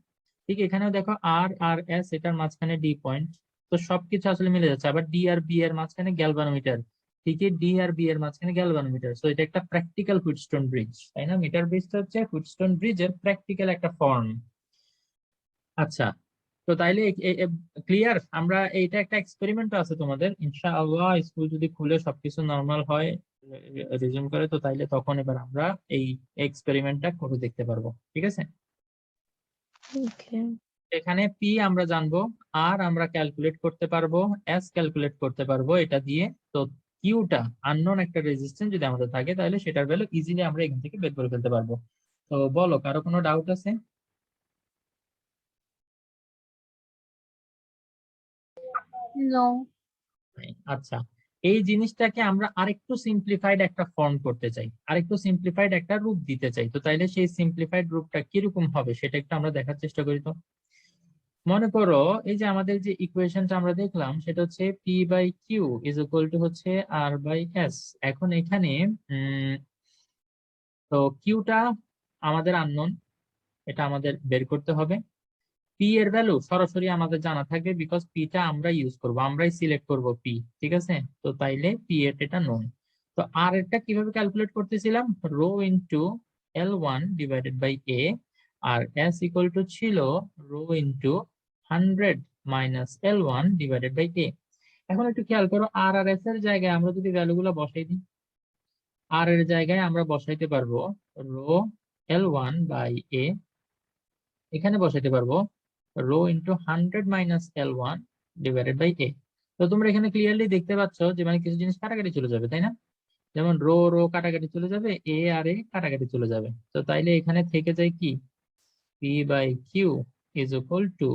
ঠিক এখানেও দেখো আর আর এস এটার মাঝখানে ডি পয়েন্ট। তো সবকিছু আসলে মিলে যাচ্ছে। আবার ডি আর বি এর মাঝখানে গ্যালভানোমিটার, ঠিকই ডি আর বি এর মাঝখানে গ্যালভানোমিটার। সো এটা একটা প্র্যাকটিক্যাল হুইটস্টোন ব্রিজ, তাই না? মিটার ব্রিজটা হচ্ছে হুইটস্টোন ব্রিজের প্র্যাকটিক্যাল একটা ফর্ম। আচ্ছা, তো তাইলে ক্লিয়ার? আমরা এইটা একটা এক্সপেরিমেন্ট আছে তোমাদের, ইনশাআল্লাহ স্কুল যদি খুলে সবকিছু নরমাল হয়, রিজিউম করে, তো তাইলে তখন এবার আমরা এই এক্সপেরিমেন্টটা করে দেখতে পারবো। ঠিক আছে? ওকে। এখানে পি আমরা জানবো, আর আমরা ক্যালকুলেট করতে পারবো, এস ক্যালকুলেট করতে পারবো এটা দিয়ে। তো কিউটা আননোন একটা রেজিস্ট্যান্স যদি আমাদের থাকে তাহলে সেটার ভ্যালু ইজিলি আমরা এখান থেকে বের করে ফেলতে পারবো। তো বলো, কারো কোনো ডাউট আছে? No. আচ্ছা, এই জিনিসটাকে আমরা আরেকটু সিম্পলিফাইড একটা ফর্ম করতে চাই, আরেকটু সিম্পলিফাইড একটা রূপ দিতে চাই। তো তাইলে সেই সিম্পলিফাইড রূপটা কিরকম হবে সেটা একটু আমরা দেখার চেষ্টা করি। তো মনে করো এই যে আমাদের যে ইকুয়েশনটা আমরা দেখলাম সেটা হচ্ছে P by Q is equal to হচ্ছে আর বাই এস। এখন এখানে তো কিউটা আমাদের আননোন, এটা আমাদের বের করতে হবে। পি এর ভ্যালু সরাসরি আমাদের জানা থাকবে, বিকজ পিটা আমরা ইউজ করব, আমরাই সিলেক্ট করব পি। ঠিক আছে? তো তাইলে পি এর এটা নোন। তো আর এটা কিভাবে ক্যালকুলেট করতেছিলাম, rho into L1 divided by A, আর এস ইকুয়াল টু ছিল rho into 100 minus L1 divided by A. এখন একটু খেয়াল করো, আর আর এস এর জায়গায় আমরা যদি ভ্যালুগুলো বসাই দিই, আর এর জায়গায় আমরা বসাইতে পারবো রো L1 বাই এ, এখানে বসাইতে পারবো rho into 100 minus L1 divided by A. তো তোমরা এখানে ক্লিয়ারলি দেখতে পাচ্ছ যে মানে কিছু জিনিস কাটাকাটি চলে যাবে, তাই না? যেমন রো রো কাটাকাটি চলে যাবে, এ আর এ কাটাকাটি চলে যাবে। তো তাইলে এখানে থেকে যায় কি, P by Q is equal to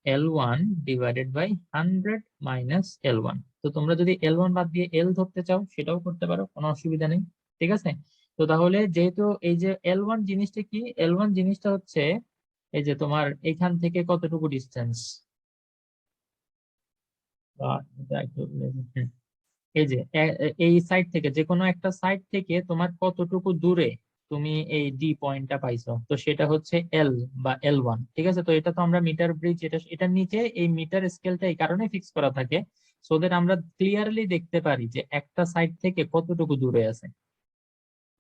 L1 divided by 100 minus L1। তো তোমরা যদি L1 বাদ দিয়ে L ধরতে চাও সেটাও করতে পারো, কোনো অসুবিধা নেই। ঠিক আছে? তো তাহলে যেহেতু এই যে L1 জিনিসটা কি, L1 জিনিসটা হচ্ছে এই যে তোমার এখান থেকে কতটুকু ডিস্টেন্স, এই যে এই সাইড থেকে, যে কোনো একটা সাইড থেকে তোমার কতটুকু দূরে তুমি এই ডি পয়েন্টটা পাইছো, তো সেটা হচ্ছে এল বা L1। ঠিক আছে? তো এটা তো আমরা মিটার ব্রিজ, এটার নিচে এই মিটার স্কেলটা এই কারণে ফিক্স করা থাকে, সো দ্যাট আমরা ক্লিয়ারলি দেখতে পারি যে একটা সাইড থেকে কতটুকু দূরে আছে।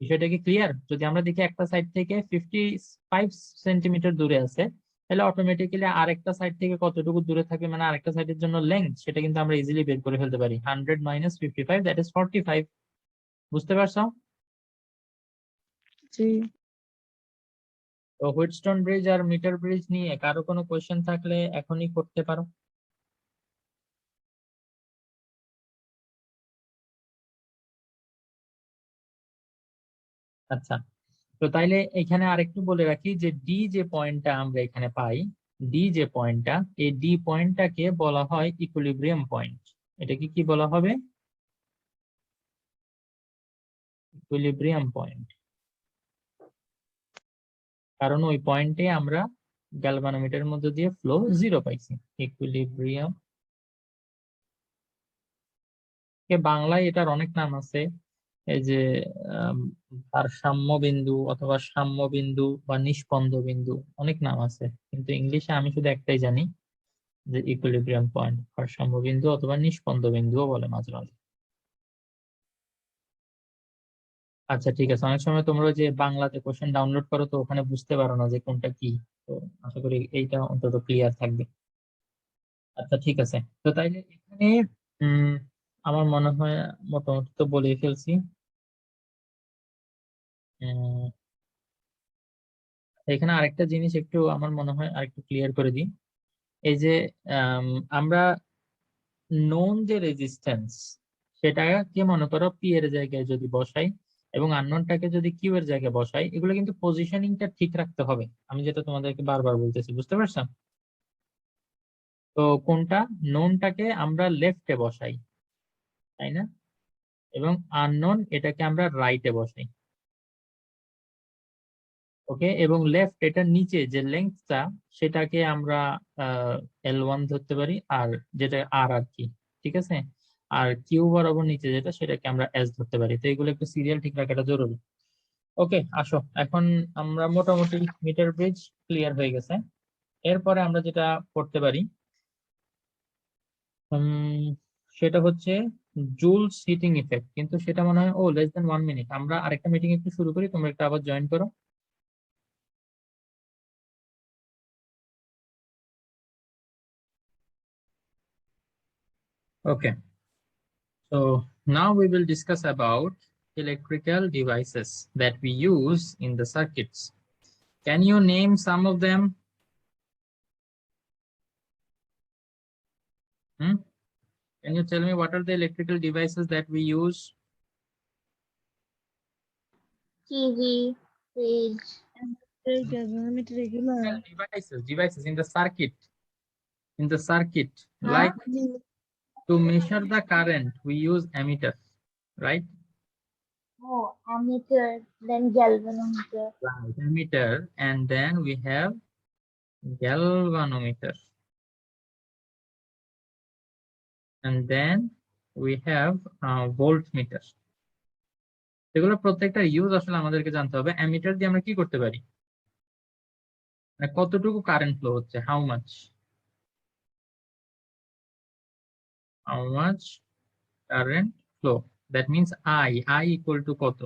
বিষয়টা কি ক্লিয়ার? যদি আমরা দেখি একটা সাইড থেকে 55 সেন্টিমিটার দূরে আছে, তাহলে অটোমেটিক্যালি আরেকটা সাইড থেকে কতটুকু দূরে থাকবে, মানে আরেকটা সাইডের জন্য লেংথ, সেটা কিন্তু আমরা ইজিলি বের করে ফেলতে পারি। 100 মাইনাস 55 দ্যাট ইজ 45। বুঝতে পারছো? জি। তো হুইটস্টোন ব্রিজ আর মিটার ব্রিজ নিয়ে কারো কোনো কোয়েশ্চেন থাকলে এখনই করতে পারো। আচ্ছা, তো তাইলে এখানে আরেকটু বলে রাখি যে ডি যে পয়েন্টটা আমরা এখানে পাই, ডি যে পয়েন্টটা, এই ডি পয়েন্টটাকে বলা হয় ইকুইলিব্রিয়াম পয়েন্ট। এটাকে কি বলা হবে? Equilibrium point. কারণ ওই পয়েন্টে আমরা গ্যালভানোমিটারের মধ্যে দিয়ে ফ্লো জিরো পাইছি। ইকুইলিব্রিয়াম, বাংলায় এটার অনেক নাম আছে, এই যে ভারসাম্য বিন্দু অথবা সাম্য বিন্দু বা নিষ্পন্দ বিন্দু, অনেক নাম আছে, কিন্তু ইংলিশে আমি শুধু একটাই জানি যে ইকুইলিব্রিয়াম পয়েন্ট, ভারসাম্য বিন্দু অথবা নিষ্পন্দ বিন্দুও বলে মাঝে মাঝে। আচ্ছা ঠিক আছে, অনেক সময় তোমরা যে বাংলাতে কোশ্চেন ডাউনলোড করো তো ওখানে বুঝতে পারো না যে কোনটা কি। তো আশা করি এইটা অন্তত ক্লিয়ার থাকবে। আচ্ছা ঠিক আছে, তো তাইলে এখানে উম আমার মনে হয় মোটামুটি তো বলে ফেলছি। উম, এখানে আরেকটা জিনিস একটু আমার মনে হয় আরেকটু ক্লিয়ার করে দিই। এই যে আম, আমরা নোন যে রেজিস্ট্যান্স সেটাকে মনে করো পি এর জায়গায় যদি বসাই এবং আননোনটাকে যদি কিউ এর জায়গায় বসাই, এগুলো কিন্তু পজিশনিংটা ঠিক রাখতে হবে। আমি যেটা তোমাদেরকে বারবার বলতেছি, বুঝতে পারছো? তো কোনটা, নোনটাকে আমরা লেফটে বসাই, তাই না? এবং আননোন এটাকে আমরা রাইটে বসাই। ওকে, এবং লেফট এটার নিচে যে লেন্থটা সেটাকে আমরা L1 ধরতে পারি, আর যেটা আর আর কি, ঠিক আছে? আর কিউ বরাবর নিচে যেটা সেটাকে আমরা এস ধরতে পারি। তো এগুলো একটু সিরিয়াল ঠিক রাখাটা জরুরি। ওকে, আসো এখন আমরা মোটামুটি মিটার ব্রিজ ক্লিয়ার হয়ে গেছে। এরপরে আমরা যেটা করতে পারি সেটা হচ্ছে জুলস হিটিং ইফেক্ট, কিন্তু সেটা মনে হয় লেস দেন 1 মিনিট। আমরা আরেকটা মিটিং একটু শুরু করি, তোমরা একটা আবার জয়েন করো। ওকে, so now we will discuss about electrical devices that we use in the circuits. Can you name some of them? Can you tell me what are the electrical devices that we use? TV, fridge, Devices in the circuit. huh? Like to measure the current, we use ammeter, right? Oh, ammeter, then galvanometer. Right, ammeter, and then we have galvanometer, and then we have voltmeter. এগুলো প্রত্যেকটা use আসলে আমাদেরকে জানতে হবে। Ammeter দিয়ে আমরা কি করতে পারি, মানে কতটুকু কারেন্ট ফ্লো হচ্ছে, how much current flow, that means I equal to কত।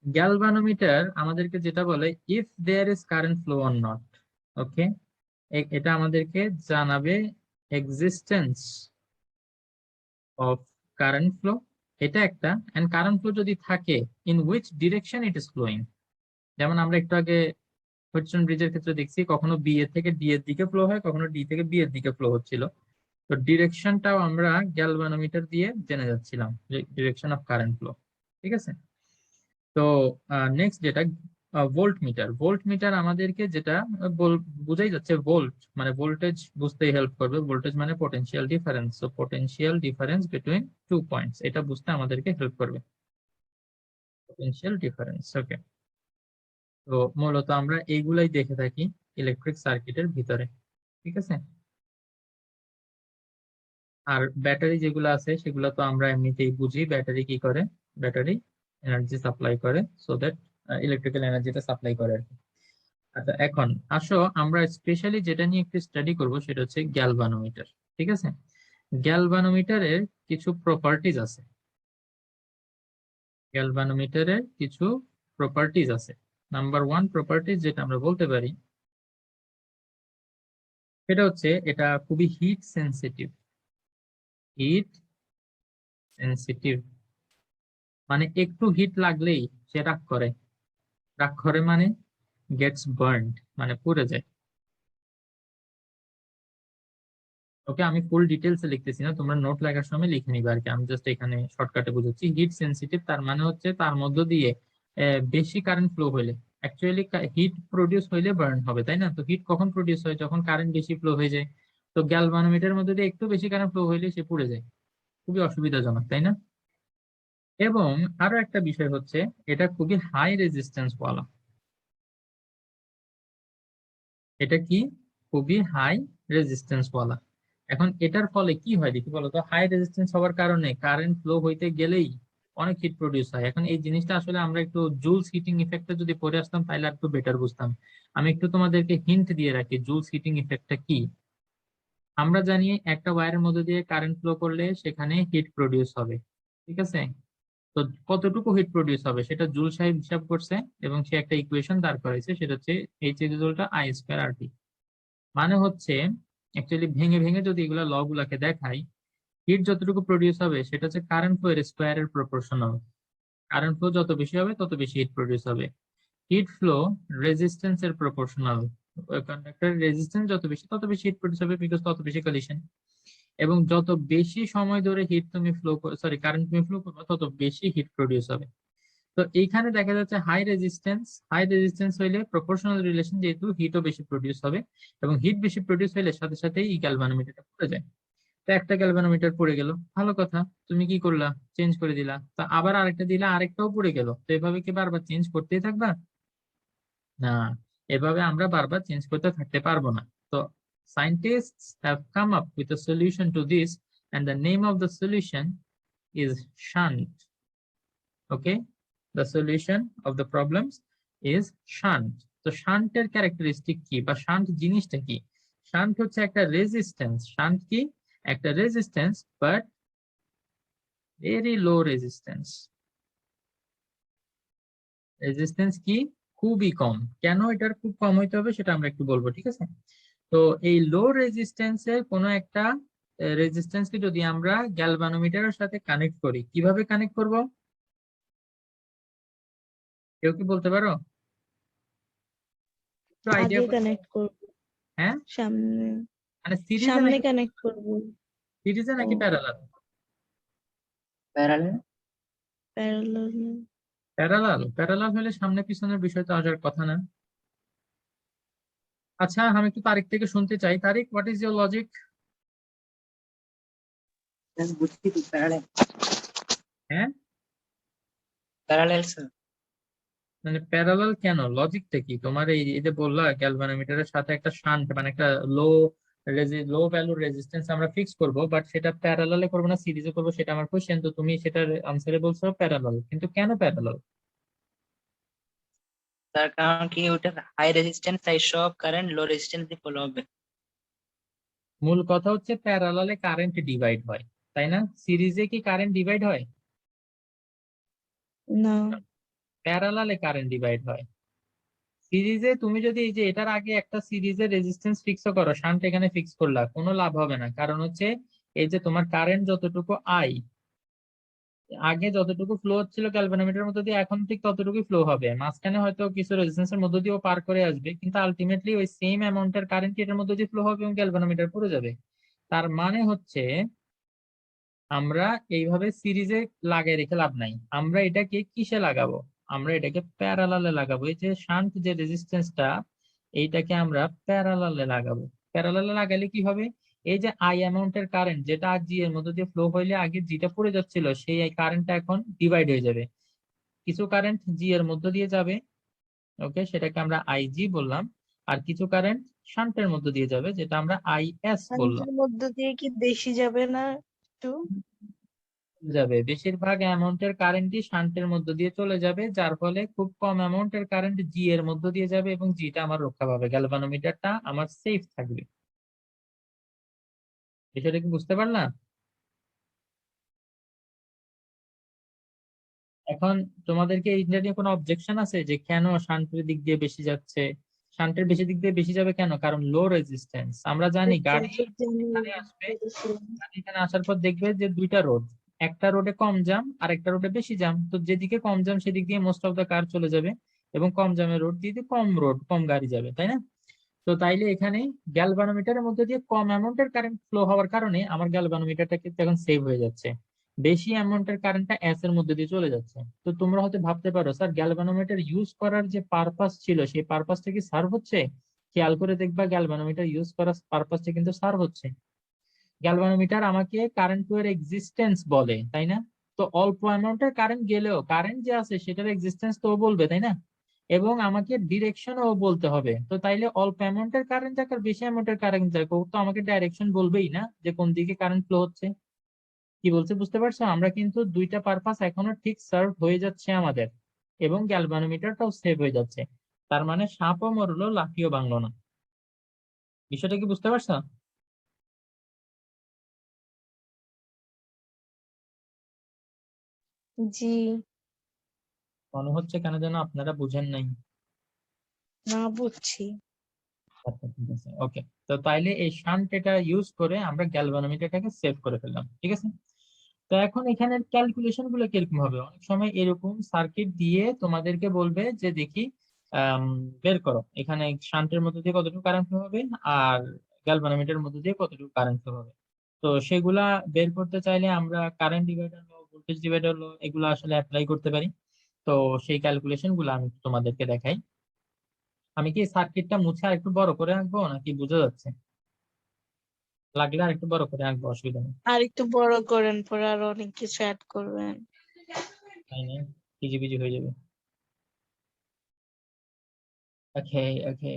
গ্যালভানোমিটার আমাদেরকে যেটা বলে if there is current flow or not. Okay, এটা আমাদেরকে জানাবে এক্সিস্টেন্স অফ কারেন্ট ফ্লো, এটা একটা। এন্ড কারেন্ট ফ্লো যদি থাকে, in which direction it is flowing. যেমন আমরা একটু আগে হুইটস্টোন ব্রিজের ক্ষেত্রে দেখছি, কখনো বি এর থেকে ডি এর দিকে ফ্লো হয়, কখনো ডি থেকে বি এর দিকে ফ্লো হচ্ছিল। তো ডিরেকশনটাও আমরা গ্যালভানোমিটার দিয়ে জেনে যাচ্ছিলাম, ডিরেকশন অফ কারেন্ট ফ্লো। ঠিক আছে, তো নেক্সট যেটা ভোল্ট মিটার আমাদেরকে যেটা বোঝাই যাচ্ছে, ভোল্ট মানে ভোল্টেজ বুঝতেই হেল্প করবে। ভোল্টেজ মানে potential difference, so potential difference between 2 points, এটা বুঝতে আমাদেরকে হেল্প করবে, পটেনশিয়াল ডিফারেন্স। ওকে, তো মূলত আমরা এইগুলাই দেখে থাকি ইলেকট্রিক সার্কিটের ভিতরে। ঠিক আছে, আর ব্যাটারি যেগুলো আছে সেগুলো তো আমরা এমনিতেই বুঝি, ব্যাটারি কি করে, ব্যাটারি এনার্জি সাপ্লাই করে, সো দ্যাট ইলেকট্রিক্যাল এনার্জিটা সাপ্লাই করে আর কি। আচ্ছা, এখন আসো আমরা স্পেশালি যেটা নিয়ে একটু স্টাডি করব সেটা হচ্ছে গ্যালভানোমিটার। ঠিক আছে, গ্যালভানোমিটারের কিছু প্রপার্টিজ আছে, গ্যালভানোমিটারের কিছু প্রপার্টিজ আছে। নাম্বার 1 প্রপার্টিজ যেটা আমরা বলতে পারি সেটা হচ্ছে এটা খুবই হিট সেন্সিটিভ। হিট সেন্সিটিভ মানে একটু হিট লাগলেই সে রাগ করে, রাগ করে মানে গেটস বার্নড, মানে পুড়ে যায়। ওকে, আমি ফুল ডিটেলসে লিখতেছি না, তোমরা নোট লেখার সময় লিখে নিবে আর কি, আমি জাস্ট এখানে শর্টকাটে বুঝাচ্ছি। হিট সেন্সিটিভ তার মানে হচ্ছে তার মধ্য দিয়ে বেশি কারেন্ট ফ্লো হইলে, অ্যাকচুয়ালি হিট প্রডিউস হইলে বার্ন হবে, তাই না? তো হিট কখন প্রডিউস হয়, যখন কারেন্ট বেশি ফ্লো হয়ে যায়। তো গ্যালভানোমিটারের মধ্যে দিয়ে একটু বেশি কারেন্ট ফ্লো হইলে সে পুড়ে যায়, খুবই অসুবিধাজনক, তাই না? এবং আরো একটা বিষয় হচ্ছে এটা খুবই হাই রেজিস্ট্যান্স ওয়ালা। এটা কি, খুবই হাই রেজিস্ট্যান্স ওয়ালা। এখন এটার ফলে কি হয় দেখি বলতো, হাই রেজিস্ট্যান্স হওয়ার কারণে কারেন্ট ফ্লো হইতে গেলেই অনেক হিট প্রডিউস হয়। এখন এই জিনিসটা আসলে আমরা একটু জুলস হিটিং ইফেক্টটা যদি পড়ে আসতাম তাহলে একটু বেটার বুঝতাম। আমি একটু তোমাদেরকে হিন্ট দিয়ে রাখি জুলস হিটিং ইফেক্টটা কি। আমরা জানি একটা ওয়্যারের মধ্যে দিয়ে কারেন্ট ফ্লো করলে সেখানে হিট প্রডিউস হবে, ঠিক আছে? তো কতটুকু হিট প্রডিউস হবে সেটা জুল সাহেব হিসাব করছে এবং সে একটা ইকুয়েশন দাঁড় করাইছে, সেটা হচ্ছে H equal to I square R T. মানে হচ্ছে অ্যাকচুয়ালি ভেঙে ভেঙে যদি এগুলা ল গুলাকে দেখাই, হিট যতটুকু প্রডিউস হবে সেটা হচ্ছে কারেন্ট ফ্লো এর স্কোয়ারের প্রপোর্শনাল। কারেন্ট ফ্লো যত বেশি হবে তত বেশি হিট প্রডিউস হবে। হিট ফ্লো রেজিস্ট্যান্স এর প্রপোর্শনাল। কন্ডাক্টরের রেজিস্ট্যান্স যত বেশি তত বেশি হিট প্রডিউস হবে, বিকজ তত বেশি কলিশন। এবং যত বেশি সময় ধরে হিট তুমি ফ্লো কারেন্ট তুমি ফ্লো করবে তত বেশি হিট প্রডিউস হবে। তো এইখানে দেখা যাচ্ছে হাই রেজিস্ট্যান্স হইলে প্রপোর্শনাল রিলেশন, যেহেতু হিটও বেশি প্রডিউস হবে এবং হিট বেশি প্রডিউস হইলে সাথে সাথেই এই গ্যালভানোমিটারটা পড়ে যায়। তো একটা গ্যালভানোমিটার পড়ে গেল, ভালো কথা, তুমি কি করলা, চেঞ্জ করে দিলা। তো আবার আরেকটা দিলা, আরেকটাও পড়ে গেল। তো এভাবে কি বারবার চেঞ্জ করতেই থাকবা? না, এভাবে আমরা বারবার চেঞ্জ করতে থাকতে পারবো না। তো scientists have come up with a solution to this, and the name of the solution is shunt. Okay, the solution of the problems is shunt. তো শান্টের ক্যারেক্টারিস্টিক কি বা শান্ট জিনিসটা কি? শান্ট হচ্ছে একটা রেজিস্ট্যান্স। শান্ট কি? একটা resistance, but very low resistance. Resistance কি? খুবই কম। কেন এটার খুব কম হইতে হবে সেটা আমরা একটু বলবো, ঠিক আছে? তো এই লো রেজিস্ট্যান্সের কোনো একটা রেজিস্ট্যান্সকে যদি আমরা গ্যালভানোমিটারের সাথে কানেক্ট করি, কিভাবে কানেক্ট করব? কেউ কি বলতে পারো? একটু আইডিয়া। আগে কানেক্ট করব, হ্যাঁ, সামনে মানে সিরিজে সামনে নাকি কানেক্ট করব। ও। প্যারালাল? Parallel. প্যারালাল। প্যারালাল হলে সামনে পিছনের বিষয় তো আসার কথা না। আচ্ছা, আমি একটু তারিখ থেকে শুনতে চাই। তারিখ, what is your logic? Then বুঝছি তো parallel. হ্যাঁ, Parallel, sir. মানে প্যারালাল কেন? লজিকটা কি তোমার? এই এই যে বললা গ্যালভানোমিটারের সাথে একটা শান্ট মানে একটা লো ভ্যালুর রেজিস্ট্যান্স আমরা ফিক্স করব, বাট সেটা প্যারালালে করবো না সিরিজে করবো, সেটা আমার কোশ্চেন। তো তুমি সেটার আনসারে বলছো প্যারালাল, কিন্তু কেন প্যারালাল? তার কারণ কি ওটা হাই রেজিস্ট্যান্স, তাই সব কারেন্ট লো রেজিস্ট্যান্স দিয়ে ফলো হবে। মূল কথা হচ্ছে প্যারালালে কারেন্ট ডিভাইড হয়, তাই না? সিরিজে কি কারেন্ট ডিভাইড হয়? না, প্যারালালে কারেন্ট ডিভাইড হয়। সিরিজে তুমি যদি এই যে এটার আগে একটা সিরিজের রেজিস্ট্যান্স ফিক্স করো, শান্ট এখানে ফিক্স করলা, কোনো লাভ হবে না। কারণ হচ্ছে এই যে তোমার কারেন্ট যতটুকু আই আগে যতটুকু ফ্লো হচ্ছিল গ্যালভানোমিটারের মধ্যে দিয়ে, এখন ঠিক ততটুকুই ফ্লো হবে। মাঝখানে হয়তো কিছু রেজিস্ট্যান্সের মধ্য দিয়েও পার করে আসবে, কিন্তু আলটিমেটলি ওই সেম অ্যামাউন্টের কারেন্ট এটার মধ্যে দিয়ে ফ্লো হবে এবং গ্যালভানোমিটার পড়ে যাবে। তার মানে হচ্ছে আমরা এইভাবে সিরিজে লাগাই রেখে লাভ নাই। আমরা এটাকে কিসে লাগাবো? আমরা এটাকে প্যারালালে লাগাবো। এই যে শান্ট যে রেজিস্ট্যান্সটা, এইটাকে আমরা প্যারালালে লাগাবো। প্যারালালে লাগালে কি হবে? এই যে আই অ্যামাউন্টের কারেন্ট যেটা জি এর মধ্যে দিয়ে ফ্লো হইলে আগে যেটা পড়ে যাচ্ছিল, সেই কারেন্টটা এখন ডিভাইড হয়ে যাবে। কিছু কারেন্ট জি এর মধ্য দিয়ে যাবে, ওকে, সেটাকে আমরা আইজি বললাম। আর কিছু কারেন্ট শান্টের মধ্য দিয়ে যাবে, যেটা আমরা আইএস বললাম। শান্তির মধ্য দিয়ে কি বেশি যাবে না একটু? যাবে, বেশিরভাগ অ্যামাউন্টের কারেন্টই শান্টের মধ্য দিয়ে চলে যাবে, যার ফলে খুব কম অ্যামাউন্টের কারেন্ট জি এর মধ্য দিয়ে যাবে এবং জিটা আমার রক্ষা পাবে, গ্যালভানোমিটারটা আমার সেফ থাকবে। বিষয়টা কি বুঝতে পারলাম? এখন তোমাদেরকে এইটা নিয়ে কোনো অবজেকশন আছে যে কেন শান্টের দিক দিয়ে বেশি যাচ্ছে? শান্টের বেশি দিক দিয়ে বেশি যাবে কেন? কারণ লো রেজিস্ট্যান্স। আমরা জানি গাড়ি এখানে আসবে, গাড়ি এখানে আসার পর দেখবে যে দুইটা রোড, একটা রোডে কম জ্যাম আর একটা রোডে বেশি জ্যাম। তো যেদিকে কম জ্যাম সেদিক দিয়ে মোস্ট অফ দা কার চলে যাবে, এবং কম জ্যামের রোড দিয়ে কম গাড়ি যাবে, তাই না? তো তাইলে এখানে গ্যালভানোমিটারের মধ্যে দিয়ে কম অ্যামাউন্টের কারেন্ট ফ্লো হওয়ার কারণে আমার গ্যালভানোমিটারটা কিন্তু এখন সেভ হয়ে যাচ্ছে। বেশি অ্যামাউন্টের কারেন্টটা এস এর মধ্যে দিয়ে চলে যাচ্ছে। তো তোমরা হয়তো ভাবতে পারো, স্যার গ্যালভানোমিটার ইউজ করার যে পারপাস ছিল সেই পারপাসটা কি সার্ভ হচ্ছে? খেয়াল করে দেখবা গ্যালভানোমিটার ইউজ করার পারপাসটা কিন্তু সার্ভ হচ্ছে। গ্যালভানোমিটার আমাকে কারেন্ট এর এক্সিস্টেন্স বলে, তাই না? তো অল্প অ্যামাউন্টের কারেন্ট গেলেও কারেন্ট যে আছে সেটার এক্সিস্টেন্স তো ও বলবে, তাই না? এবং আমাকে ডিরেকশনও বলতে হবে। তো তাইলে অল্প অ্যামাউন্টের কারেন্ট যাক আর বেশি অ্যামাউন্টের কারেন্ট যাক, ও তো আমাকে ডাইরেকশন বলবেই না যে কোন দিকে কারেন্ট ফ্লো হচ্ছে। কি বলছে বুঝতে পারছো? আমরা কিন্তু দুইটা পারপাস এখনো ঠিক সার্ভ হয়ে যাচ্ছে আমাদের, এবং গ্যালভানোমিটারটাও সেভ হয়ে যাচ্ছে। তার মানে সাপও মরলো লাঠিও ভাঙলো না। বিষয়টা কি বুঝতে পারছো? জি। মনে হচ্ছে কেন যেন আপনারা বুঝেন নাই। না, বুঝছি। আচ্ছা ঠিক আছে, ওকে। তো তাইলে এই শান্ট এটা ইউজ করে আমরা গ্যালভানোমিটারটাকে সেভ করে ফেললাম, ঠিক আছে। তো এখন এখানে ক্যালকুলেশন গুলো কিরকম হবে, অনেক সময় এরকম সার্কিট দিয়ে তোমাদেরকে বলবে যে দেখি বের করো এখানে শান্টের মধ্যে দিয়ে কতটুকু কারেন্ট ফ্লো হবে আর গ্যালভানোমিটারের মধ্যে দিয়ে কতটুকু কারেন্ট ফ্লো হবে। তো সেগুলা বের করতে চাইলে আমরা কারেন্ট ডিভাইডার ল, ভোল্টেজ ডিভাইডার ল এগুলো আসলে অ্যাপ্লাই করতে পারি। তো সেই ক্যালকুলেশন গুলো আমি তোমাদেরকে দেখাই। আমি কি সার্কিটটা মুছে আর একটু বড় করে আঁকবো নাকি বোঝা যাচ্ছে? লাগলে আর একটু বড় করে আঁকবো, অসুবিধা নেই। আর একটু বড় করেন, পরে আরো অনেক কিছু অ্যাড করবেন। তাই না, পিজি পিজি হয়ে যাবে। ওকে ওকে,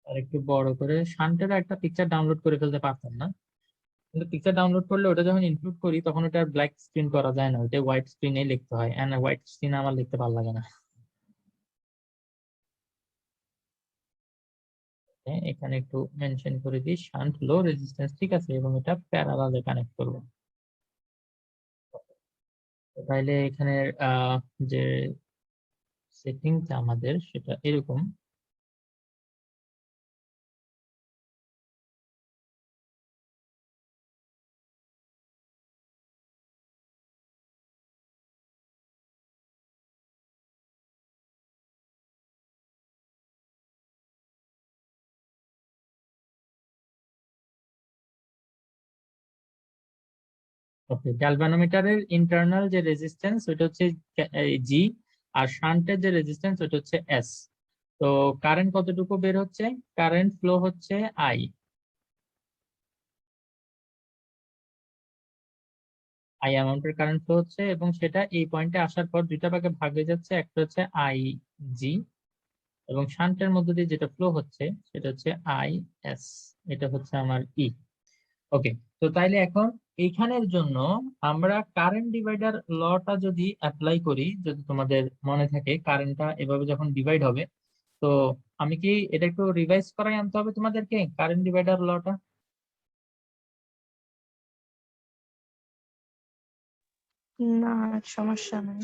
আর একটু বড় করে শান্টের একটা পিকচার ডাউনলোড করে ফেলতে পারতাম না, কিন্তু পিকচার ডাউনলোড করলে ওটা যখন ইনক্লুড করি তখন ওটা ব্ল্যাক স্ক্রিন করা যায় না, ওটা হোয়াইট স্ক্রিনে লিখতে হয়, এন্ড হোয়াইট স্ক্রিনে আমার লিখতে ভালো লাগে না। হ্যাঁ, এখানে একটু মেনশন করে দিই শান্ট লো রেজিস্ট্যান্স, ঠিক আছে, এবং এটা প্যারালালে কানেক্ট করবো। তো তাইলে এখানে যে সেটিংটা আমাদের সেটা এরকম। ওকে, গ্যালভানোমিটারের ইন্টারনাল যে রেজিস্ট্যান্স ওটা হচ্ছে জি, আর শান্টের যে রেজিস্ট্যান্স ওটা হচ্ছে এস। তো কারেন্ট কতটুকু বের হচ্ছে, কারেন্ট ফ্লো হচ্ছে আই, অ্যামাউন্টের কারেন্ট ফ্লো হচ্ছে, এবং সেটা এই পয়েন্টে আসার পর দুইটা ভাগে ভাগ হয়ে যাচ্ছে, একটা হচ্ছে আই জি, এবং শান্টের মধ্যে দিয়ে যেটা ফ্লো হচ্ছে সেটা হচ্ছে আই এস, এটা হচ্ছে আমার ই। ওকে, তো তাইলে এখন এইখানের জন্য আমরা কারেন্ট ডিভাইডার লটা যদি অ্যাপ্লাই করি, যদি তোমাদের মনে থাকে কারেন্টটা এভাবে যখন ডিভাইড হবে, তো আমি কি এটা একটু রিভাইজ করাই আনতে হবে তোমাদেরকে কারেন্ট ডিভাইডার লটা? না, সমস্যা নেই।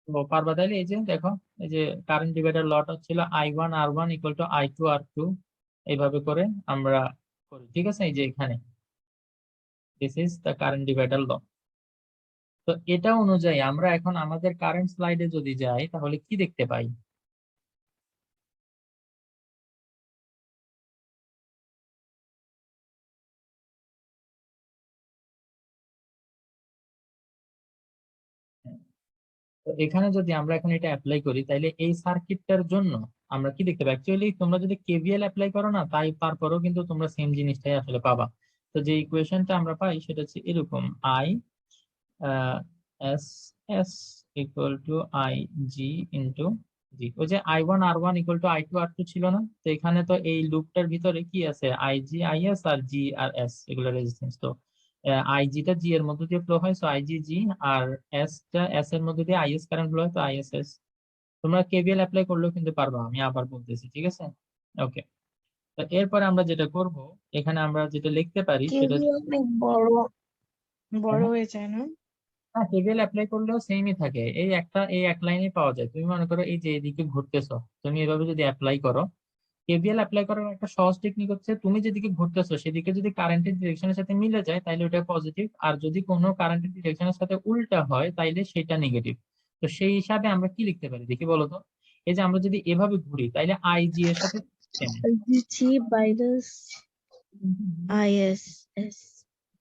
তো পারবা তাইলে? এই যে দেখো, এই যে কারেন্ট ডিভাইডার লটা ছিল I1 R1 = I2 R2, এইভাবে করে আমরা করি, ঠিক আছে। এই যে এখানে this is the current divider law. তো এটা অনুযায়ী আমরা এখন আমাদের কারেন্ট স্লাইডে যদি যাই তাহলে কি দেখতে পাই? তো এখানে যদি আমরা এখন এটা অ্যাপ্লাই করি তাহলে এই সার্কিটটার জন্য আমরা কি দেখতে পাই? অ্যাকচুয়ালি তোমরা যদি কেভিএল অ্যাপ্লাই করো না, তাই তারপরেও কিন্তু তোমরা সেম জিনিসটাই আসলে পাবা। তো যে ইকুয়েশনটা আমরা পাই সেটা হচ্ছে এরকম, I S S equal to I G into G. ওই যে I1 R1 = I2 R2 ছিল না? তো এখানে তো এই লুপটার ভিতরে কি আছে, I G I S R G R S এগুলো রেজিস্ট্যান্স। তো আই জিটা জি এর মধ্যে দিয়ে ফ্লো হয়, so I G G, R S টা এস এর মধ্যে দিয়ে আইএস কারেন্ট ফ্লো হয়, তো আইএস এস। তোমরা কেভিএল অ্যাপ্লাই করলেও কিন্তু পারবা, আমি আবার বলতেছি, ঠিক আছে। ওকে, তো এরপরে আমরা যেটা করব, এখানে আমরা যেটা লিখতে পারি সেটা কেভি অনেক বড় বড় হচ্ছে, হয়ে যায় না? হ্যাঁ কেভিএল অ্যাপ্লাই করলেও সেমই থাকে, এই এক লাইনে পাওয়া যায়। তুমি মনে করো এই যে এদিকে ঘুরতেছো, তুমি এভাবে যদি অ্যাপ্লাই করো, কেভিএল অ্যাপ্লাই করার একটা সহজ টেকনিক হচ্ছে তুমি যেদিকে ঘুরতেছো সেদিকে যদি কারেন্টের ডিরেকশনের সাথে মিলে যায় তাহলে ওটা পজিটিভ, আর যদি কোনো কারেন্টের ডিরেকশনের সাথে উল্টা হয় তাইলে সেটা নেগেটিভ। তো সেই হিসাবে আমরা কি লিখতে পারি দেখি বলো তো? এই যে আমরা যদি এভাবে ঘুরি তাইলে আইজি এর সাথে জি মাইনাস আইএসএস।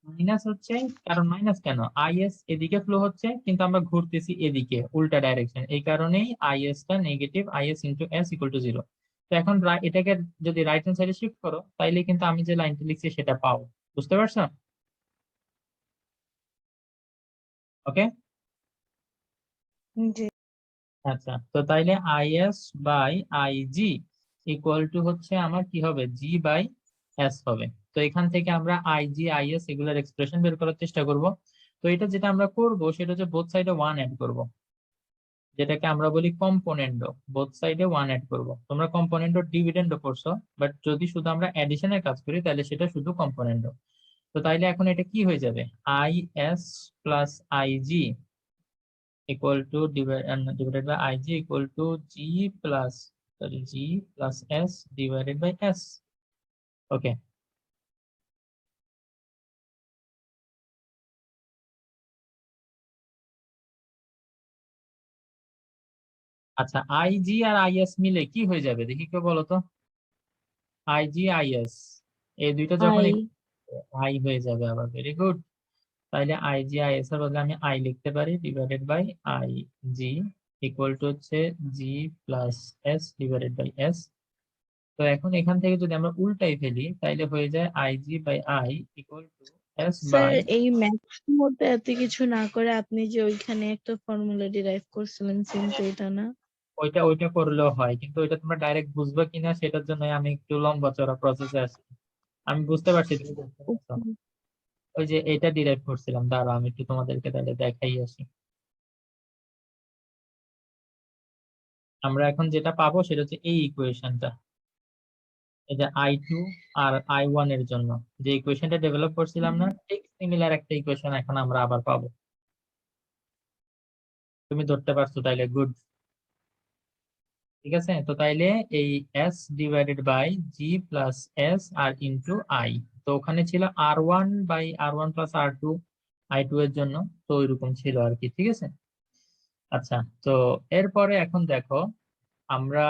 মাইনাস হচ্ছে, কারণ মাইনাস কেন, আইএস এদিকে ফ্লো হচ্ছে কিন্তু আমরা ঘুরতেছি এদিকে উল্টা ডাইরেকশন, এই কারণেই আইএস টা negative, is into S equal two 0। তো এখন এটাকে যদি রাইট হ্যান্ড সাইডে শিফট করো তাইলে কিন্তু আমি যে লাইনটা লিখছি সেটা পাও, বুঝতে পারছো? ওকে, জি। আচ্ছা। তো তাইলে IS by IG equal to হচ্ছে আমার কি হবে, জি বাই এস হবে। তো এখান থেকে আমরা আইজি আইএস এগুলোর এক্সপ্রেশন বের করার চেষ্টা করব। তো এটা যেটা আমরা করব সেটা হচ্ছে বোথ সাইডে 1 অ্যাড করব, যেটাকে আমরা বলি কম্পোনেন্ডো। বোথ সাইডে 1 অ্যাড করব। তোমরা কম্পোনেন্ডো ডিভিডেন্ডও করছো, বাট যদি শুধু আমরা অ্যাডিশনের কাজ করি তাহলে সেটা শুধু কম্পোনেন্ডো। তো তাইলে এখন এটা কি হয়ে যাবে, I S plus I G equal to divided by ig equal to g plus s divided by s. Okay. আচ্ছা, আইজি আর আইএস মিলে কি হয়ে যাবে দেখি কেউ বলো তো। আইজি আইএস এই দুইটা যখন আই হয়ে যাবে আবার, ভেরি গুড। তাইলে আইজি আইএস এর বদলে আমি আই লিখতে পারি divided by I G equal to হচ্ছে G plus S divided by S. তো এখন এখান থেকে যদি আমরা উল্টাই ফেলি তাইলে হয়ে যায় IG by I equal to S sir by, এই ম্যাথস মধ্যে এত কিছু না করে আপনি যে ওইখানে একটা ফর্মুলা ডিরাইভ করছিলেন কিন্তু এটা না। ওইটা করলেও হয়, কিন্তু ওইটা তোমরা ডাইরেক্ট বুঝবে কিনা সেটার জন্য আমি একটু লম্বা চড়া প্রসেসে আছি। আমি বুঝতে পারছি তুমি বুঝতে পারছো। ওই যে এটা ডিরাইভ করছিলাম, দাঁড়াও আমি একটু তোমাদেরকে তাহলে দেখাই আসি। আমরা এখন যেটা পাবো সেটা হচ্ছে এই ইকুয়েশনটা, এই যে I2 আর I1 এর জন্য যে ইকুয়েশনটা ডেভেলপ করছিলাম না, ঠিক সিমিলার একটা ইকুয়েশন এখন আমরা আবার পাবো। তুমি ধরতে পারছো, তাইলে গুড। ঠিক আছে, তো তাইলে এই s divided by G plus S আর ইন্টু আই, তো ওখানে ছিল R1 by R1 plus R2 I2 এর জন্য, তো ওইরকম ছিল আর কি। ঠিক আছে, আচ্ছা। তো এরপরে এখন দেখো আমরা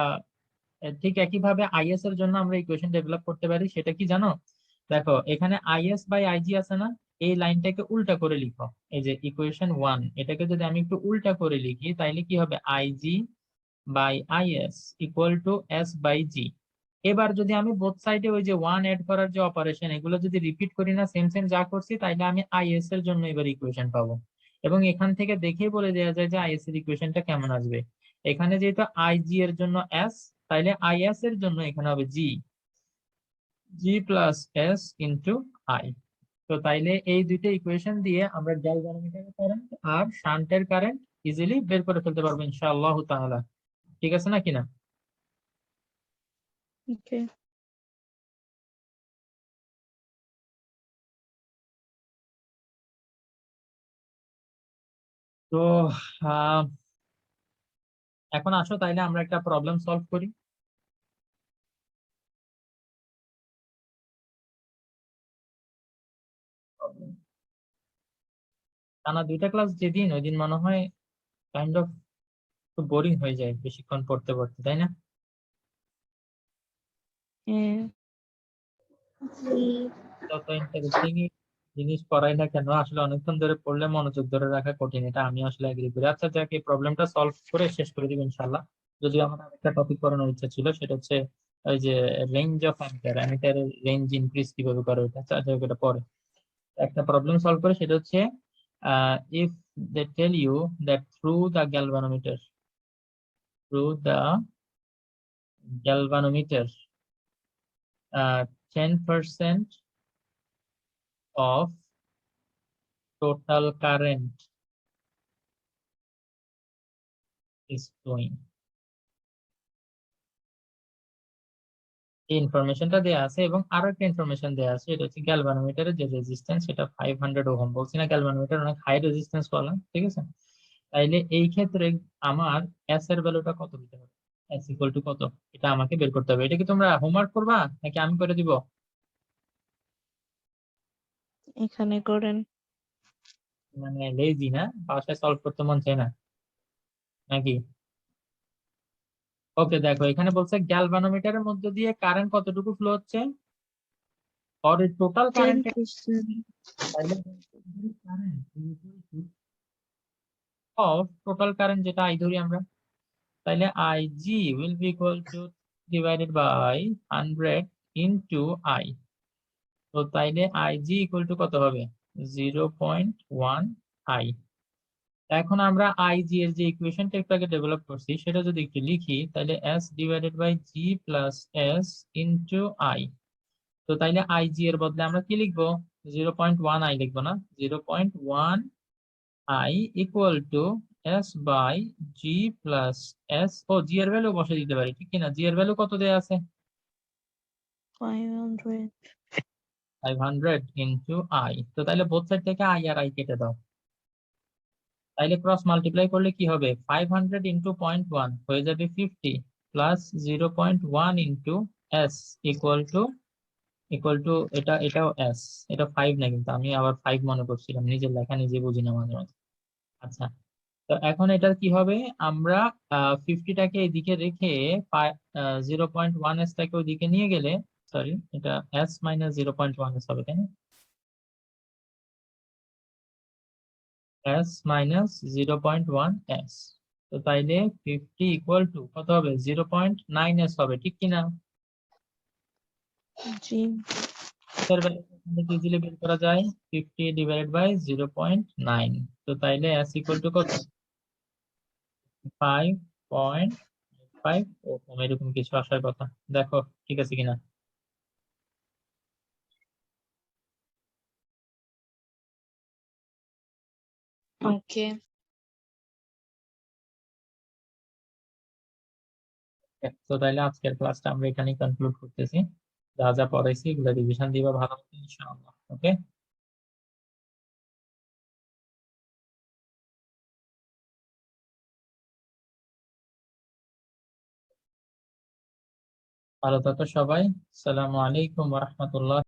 ঠিক একইভাবে আইএস এর জন্য আমরা ইকুয়েশন ডেভেলপ করতে পারি। সেটা কি জানো, দেখো এখানে আইএস বাই আইজি আছে না, এই লাইনটাকে উল্টা করে লিখো। এই যে ইকুয়েশন 1, এটাকে যদি আমি একটু উল্টা করে লিখি তাইলে কি হবে, IG by IS equal to S by G. এবার যদি আমি বোথ সাইডে ওই যে 1 এড করার যে অপারেশন, এগুলো যদি রিপিট করি না, সেম সেম যা করছি, তাইলে আমি আইএস এর জন্য এবার ইকুয়েশন পাবো। এবং এখান থেকে দেখেই বলে দেওয়া যায় যে আইএস এর ইকুয়েশনটা কেমন আসবে। এখানে যেহেতু আইজি এর জন্য এস, তাইলে আইএস এর জন্য এখানে হবে জি প্লাস এস ইন্টু আই। তো তাইলে এই দুইটা ইকুয়েশন দিয়ে আমরা গ্যালভানোমিটারের কারেন্ট আর শান্টের কারেন্ট ইজিলি বের করে ফেলতে পারবো ইনশাআল্লাহ তাআলা। ঠিক আছে নাকি না? ওকে। তো আহ, এখন আসো তাইলে আমরা একটা প্রবলেম সলভ করি। টানা দুইটা ক্লাস যেদিন, ওই দিন মনে হয় কাইন্ড অফ একটু বোরিং হয়ে যায় বেশিক্ষণ পড়তে পড়তে, তাই না? হ্যাঁ। যত ইন্টারেস্টিং জিনিস পড়াই না কেন, আসলে অনেকক্ষণ ধরে পড়লে মনোযোগ ধরে রাখা কঠিন, এটা আমি আসলে এগ্রি করি। আচ্ছা যাক, এই প্রবলেমটা সলভ করে শেষ করে দিব ইনশাআল্লাহ। যদিও আমার আরেকটা টপিক পড়ানোর ইচ্ছা ছিল, সেটা হচ্ছে ওই যে রেঞ্জ অফ অ্যামিটারের রেঞ্জ ইনক্রিজ কিভাবে করে, ওটা আচ্ছা যাক, ওটা পরে। একটা প্রবলেম সলভ করে, সেটা হচ্ছে if they tell you that through the galvanometer 10% of total current is flowing. এই ইনফরমেশনটা দেয়া আছে এবং আরো একটা ইনফরমেশন দেয়া আছে, এটা হচ্ছে গ্যালভানোমিটারের যে রেজিস্ট্যান্স, সেটা 500 ওহম। বলছি না গ্যালভানোমিটার অনেক হাই রেজিস্ট্যান্স বলা, ঠিক আছে? তাইলে এই ক্ষেত্রে আমার এস এর ভ্যালুটা কত দিতে হবে, এস ইকুয়াল টু কত, এটা আমাকে বের করতে হবে। এটা কি তোমরা হোমওয়ার্ক করবা নাকি আমি করে দিব? এখানে করেন। মানে লেজি না, বাসায় সলভ করতে মন চায় না নাকি? ওকে, দেখো এখানে বলছে গ্যালভানোমিটারের মধ্যে দিয়ে কারেন্ট কতটুকু ফ্লো হচ্ছে, আর total current. 10%। Of total current যেটা আই ধরি আমরা, তাইলে IG will be equal to divided by 100 into I. তো তাইলে আইজি ইকুয়াল টু কত হবে, 0.1 আই। এখন আমরা আইজি এর যে ইকুয়েশনটা একটু আগে ডেভেলপ করছি, সেটা যদি একটু লিখি, তাহলে S divided by G plus S into I. তো তাইলে আইজি এর বদলে আমরা কি লিখবো, 0.1 আই লিখবো না, 0.1 I equal to S by G plus S. ও জি এর ভ্যালু বসে দিতে পারি, ঠিক কিনা? জি এর ভ্যালু কত দেয়া আছে, 500। 500 into I, তো তাহলে বোথ সাইড থেকে I আর I কেটে দাও, তাইলে ক্রস মাল্টিপ্লাই করলে কি হবে 500 into 0.1 হয়ে যাবে 50 plus 0.1 into s equal to এটাও s, এটা 5 না কিন্তু আমি আবার 5 মনে করছিলাম, নিজের লেখা নিজে বুঝি না মাঝে মাঝে। আচ্ছা, তো এখন এটা কি হবে, আমরা 50টাকে এদিকে রেখে 0.1 s টাকে ওইদিকে নিয়ে গেলে, সরি এটা s মাইনাস 0.1 s হবে তাই না, s মাইনাস 0.1 s, তো তাইলে 50 ইকুয়াল টু কত হবে 0.9 s হবে, ঠিক কিনা? জি। ইজিলি বের করা যায় 50 ডিভাইডেড বাই 0.9, তো তাইলে s ইকুয়াল টু কত 5.5 ওহম, এরকম কিছু আসার কথা, দেখো ঠিক আছে কিনা। ওকে। তো তাইলে আজকের ক্লাসটা আমরা এখানেই কনক্লুড করতেছি, যা যা পড়াইছি এগুলো রিভিশন দিবা ভালো মতো ইনশাআল্লাহ। ওকে, ভালো থাকো সবাই, আসসালামু আলাইকুম ওয়া রাহমাতুল্লাহ।